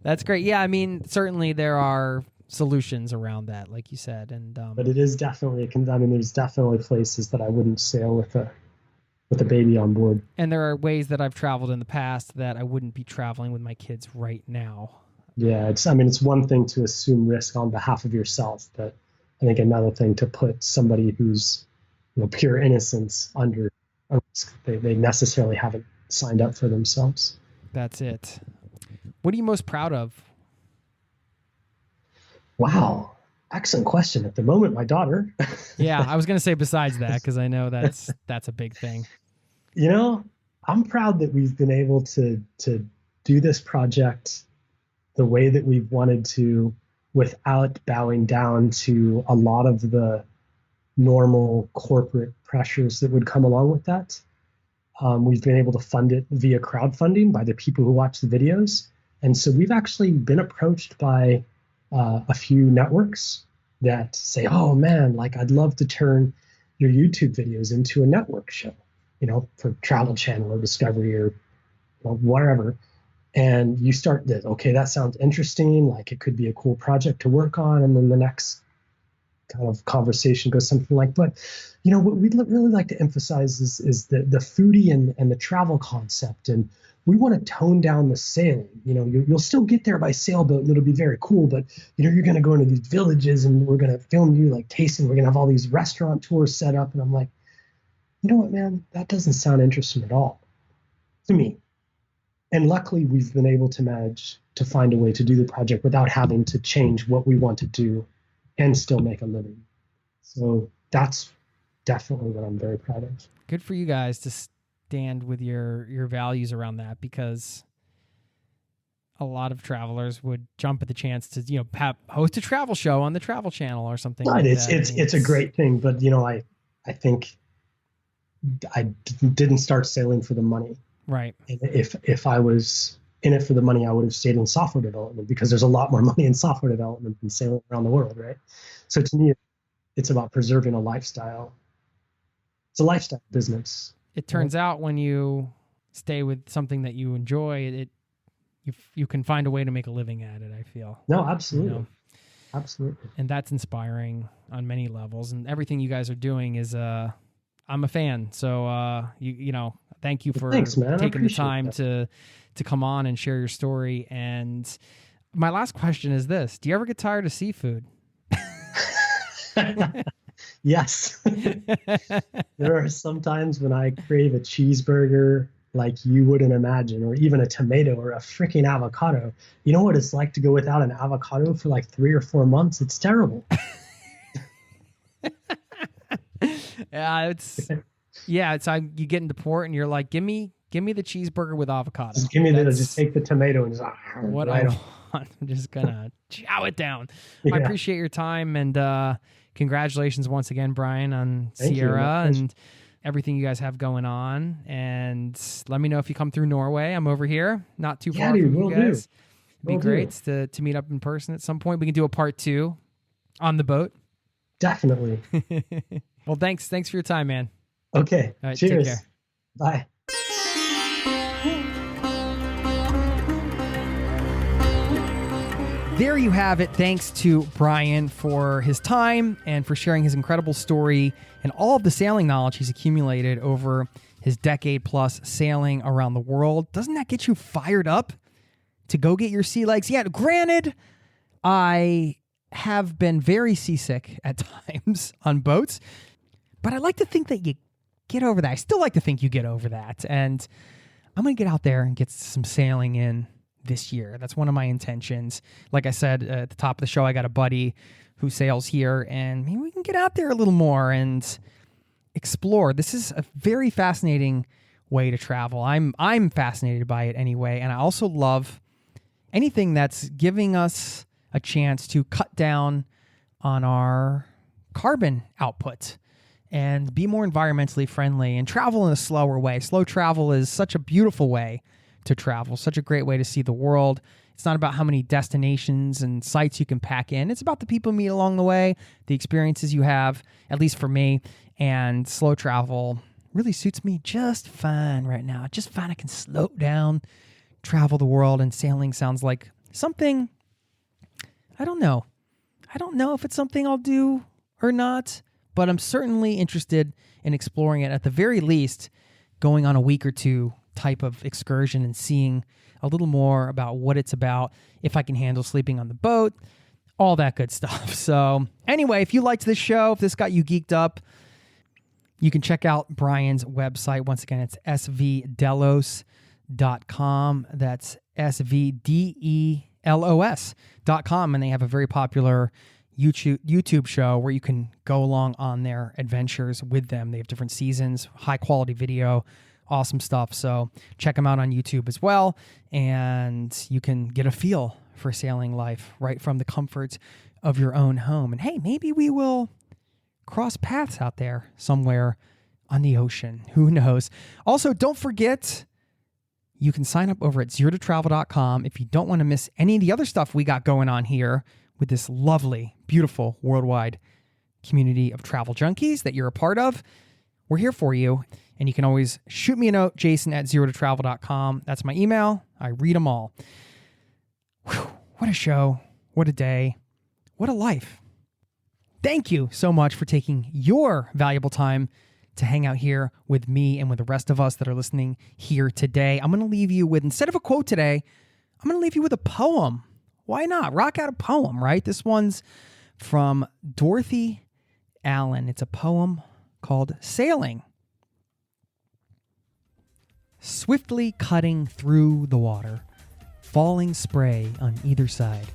That's great. Yeah, I mean, certainly there are solutions around that, like you said. And but it is definitely there's definitely places that I wouldn't sail with a baby on board. And there are ways that I've traveled in the past that I wouldn't be traveling with my kids right now. Yeah, it's one thing to assume risk on behalf of yourself, but I think another thing to put somebody who's pure innocence under a risk they necessarily haven't signed up for themselves. That's it. What are you most proud of? Wow. Excellent question. At the moment, my daughter. Yeah, I was going to say besides that, because I know that's a big thing. I'm proud that we've been able to do this project the way that we've wanted to without bowing down to a lot of the normal corporate pressures that would come along with that. We've been able to fund it via crowdfunding by the people who watch the videos. And so we've actually been approached by a few networks that say, oh man, I'd love to turn your YouTube videos into a network show, for Travel Channel or Discovery or wherever. And you start that, okay, that sounds interesting. It could be a cool project to work on. And then the next kind of conversation goes something but what we'd really like to emphasize is the foodie and the travel concept. And we want to tone down the sailing. You'll still get there by sailboat and it'll be very cool, but you're going to go into these villages and we're going to film you like tasting. We're going to have all these restaurant tours set up. And I'm like, you know what, man, that doesn't sound interesting at all to me. And luckily we've been able to manage to find a way to do the project without having to change what we want to do and still make a living. So that's definitely what I'm very proud of. Good for you guys to stand with your values around that, because a lot of travelers would jump at the chance to host a travel show on the Travel Channel or something. Right, like it's a great thing, but I think I didn't start sailing for the money. Right. And if I was in it for the money, I would have stayed in software development, because there's a lot more money in software development than sailing around the world, right? So to me, it's about preserving a lifestyle. It's a lifestyle business. It turns out when you stay with something that you enjoy, you can find a way to make a living at it, I feel. No, absolutely. Absolutely. And that's inspiring on many levels. And everything you guys are doing is, I'm a fan. So, thank you for taking the time to come on and share your story. And my last question is this: do you ever get tired of seafood? Yes. There are some times when I crave a cheeseburger like you wouldn't imagine, or even a tomato or a freaking avocado. You know what it's like to go without an avocado for like 3 or 4 months? It's terrible. It's like you get into port and you're like, give me the cheeseburger with avocado. Just take the tomato and just what I want. I'm just gonna chow it down. Yeah. I appreciate your time, and congratulations once again, Brian, on Sierra and everything you guys have going on. And let me know if you come through Norway. I'm over here, not too far from you guys. It'd be great to meet up in person at some point. We can do a part 2 on the boat. Definitely. Well, thanks for your time, man. Okay. All right, cheers. Take care. Bye. There you have it. Thanks to Brian for his time and for sharing his incredible story and all of the sailing knowledge he's accumulated over his decade-plus sailing around the world. Doesn't that get you fired up to go get your sea legs? Yeah, granted, I have been very seasick at times on boats, but I like to think that you get over that. I still like to think you get over that. And I'm going to get out there and get some sailing in this year. That's one of my intentions. Like I said at the top of the show, I got a buddy who sails here, and maybe we can get out there a little more and explore. This is a very fascinating way to travel. I'm fascinated by it anyway, and I also love anything that's giving us a chance to cut down on our carbon output and be more environmentally friendly and travel in a slower way. Slow travel is such a beautiful way to travel, such a great way to see the world. It's not about how many destinations and sites you can pack in. It's about the people you meet along the way, the experiences you have, at least for me. And slow travel really suits me just fine right now. Just fine. I can slow down, travel the world, and sailing sounds like something, I don't know. I don't know if it's something I'll do or not, but I'm certainly interested in exploring it. At the very least, going on a week or two type of excursion and seeing a little more about what it's about, if I can handle sleeping on the boat, all that good stuff. So anyway, if you liked this show, if this got you geeked up, you can check out Brian's website. Once again, it's svdelos.com. That's SVDELOS.com. And they have a very popular YouTube show where you can go along on their adventures with them. They have different seasons, high quality video, awesome stuff. So check them out on YouTube as well. And you can get a feel for sailing life right from the comfort of your own home. And hey, maybe we will cross paths out there somewhere on the ocean. Who knows? Also, don't forget, you can sign up over at zerototravel.com if you don't want to miss any of the other stuff we got going on here with this lovely, beautiful worldwide community of travel junkies that you're a part of. We're here for you. And you can always shoot me a note, jason@zerototravel.com. That's my email. I read them all. Whew, what a show. What a day. What a life. Thank you so much for taking your valuable time to hang out here with me and with the rest of us that are listening here today. I'm going to leave you with, instead of a quote today, I'm going to leave you with a poem. Why not? Rock out a poem, right? This one's from Dorothy Allen. It's a poem called Sailing. Swiftly cutting through the water, falling spray on either side,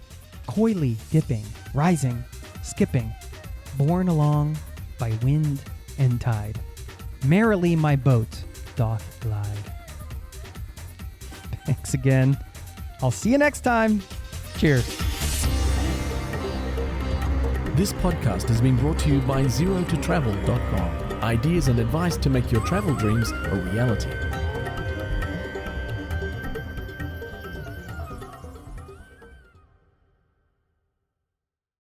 coyly dipping, rising, skipping, borne along by wind and tide. Merrily my boat doth glide. Thanks again. I'll see you next time. Cheers. This podcast has been brought to you by ZeroToTravel.com. Ideas and advice to make your travel dreams a reality.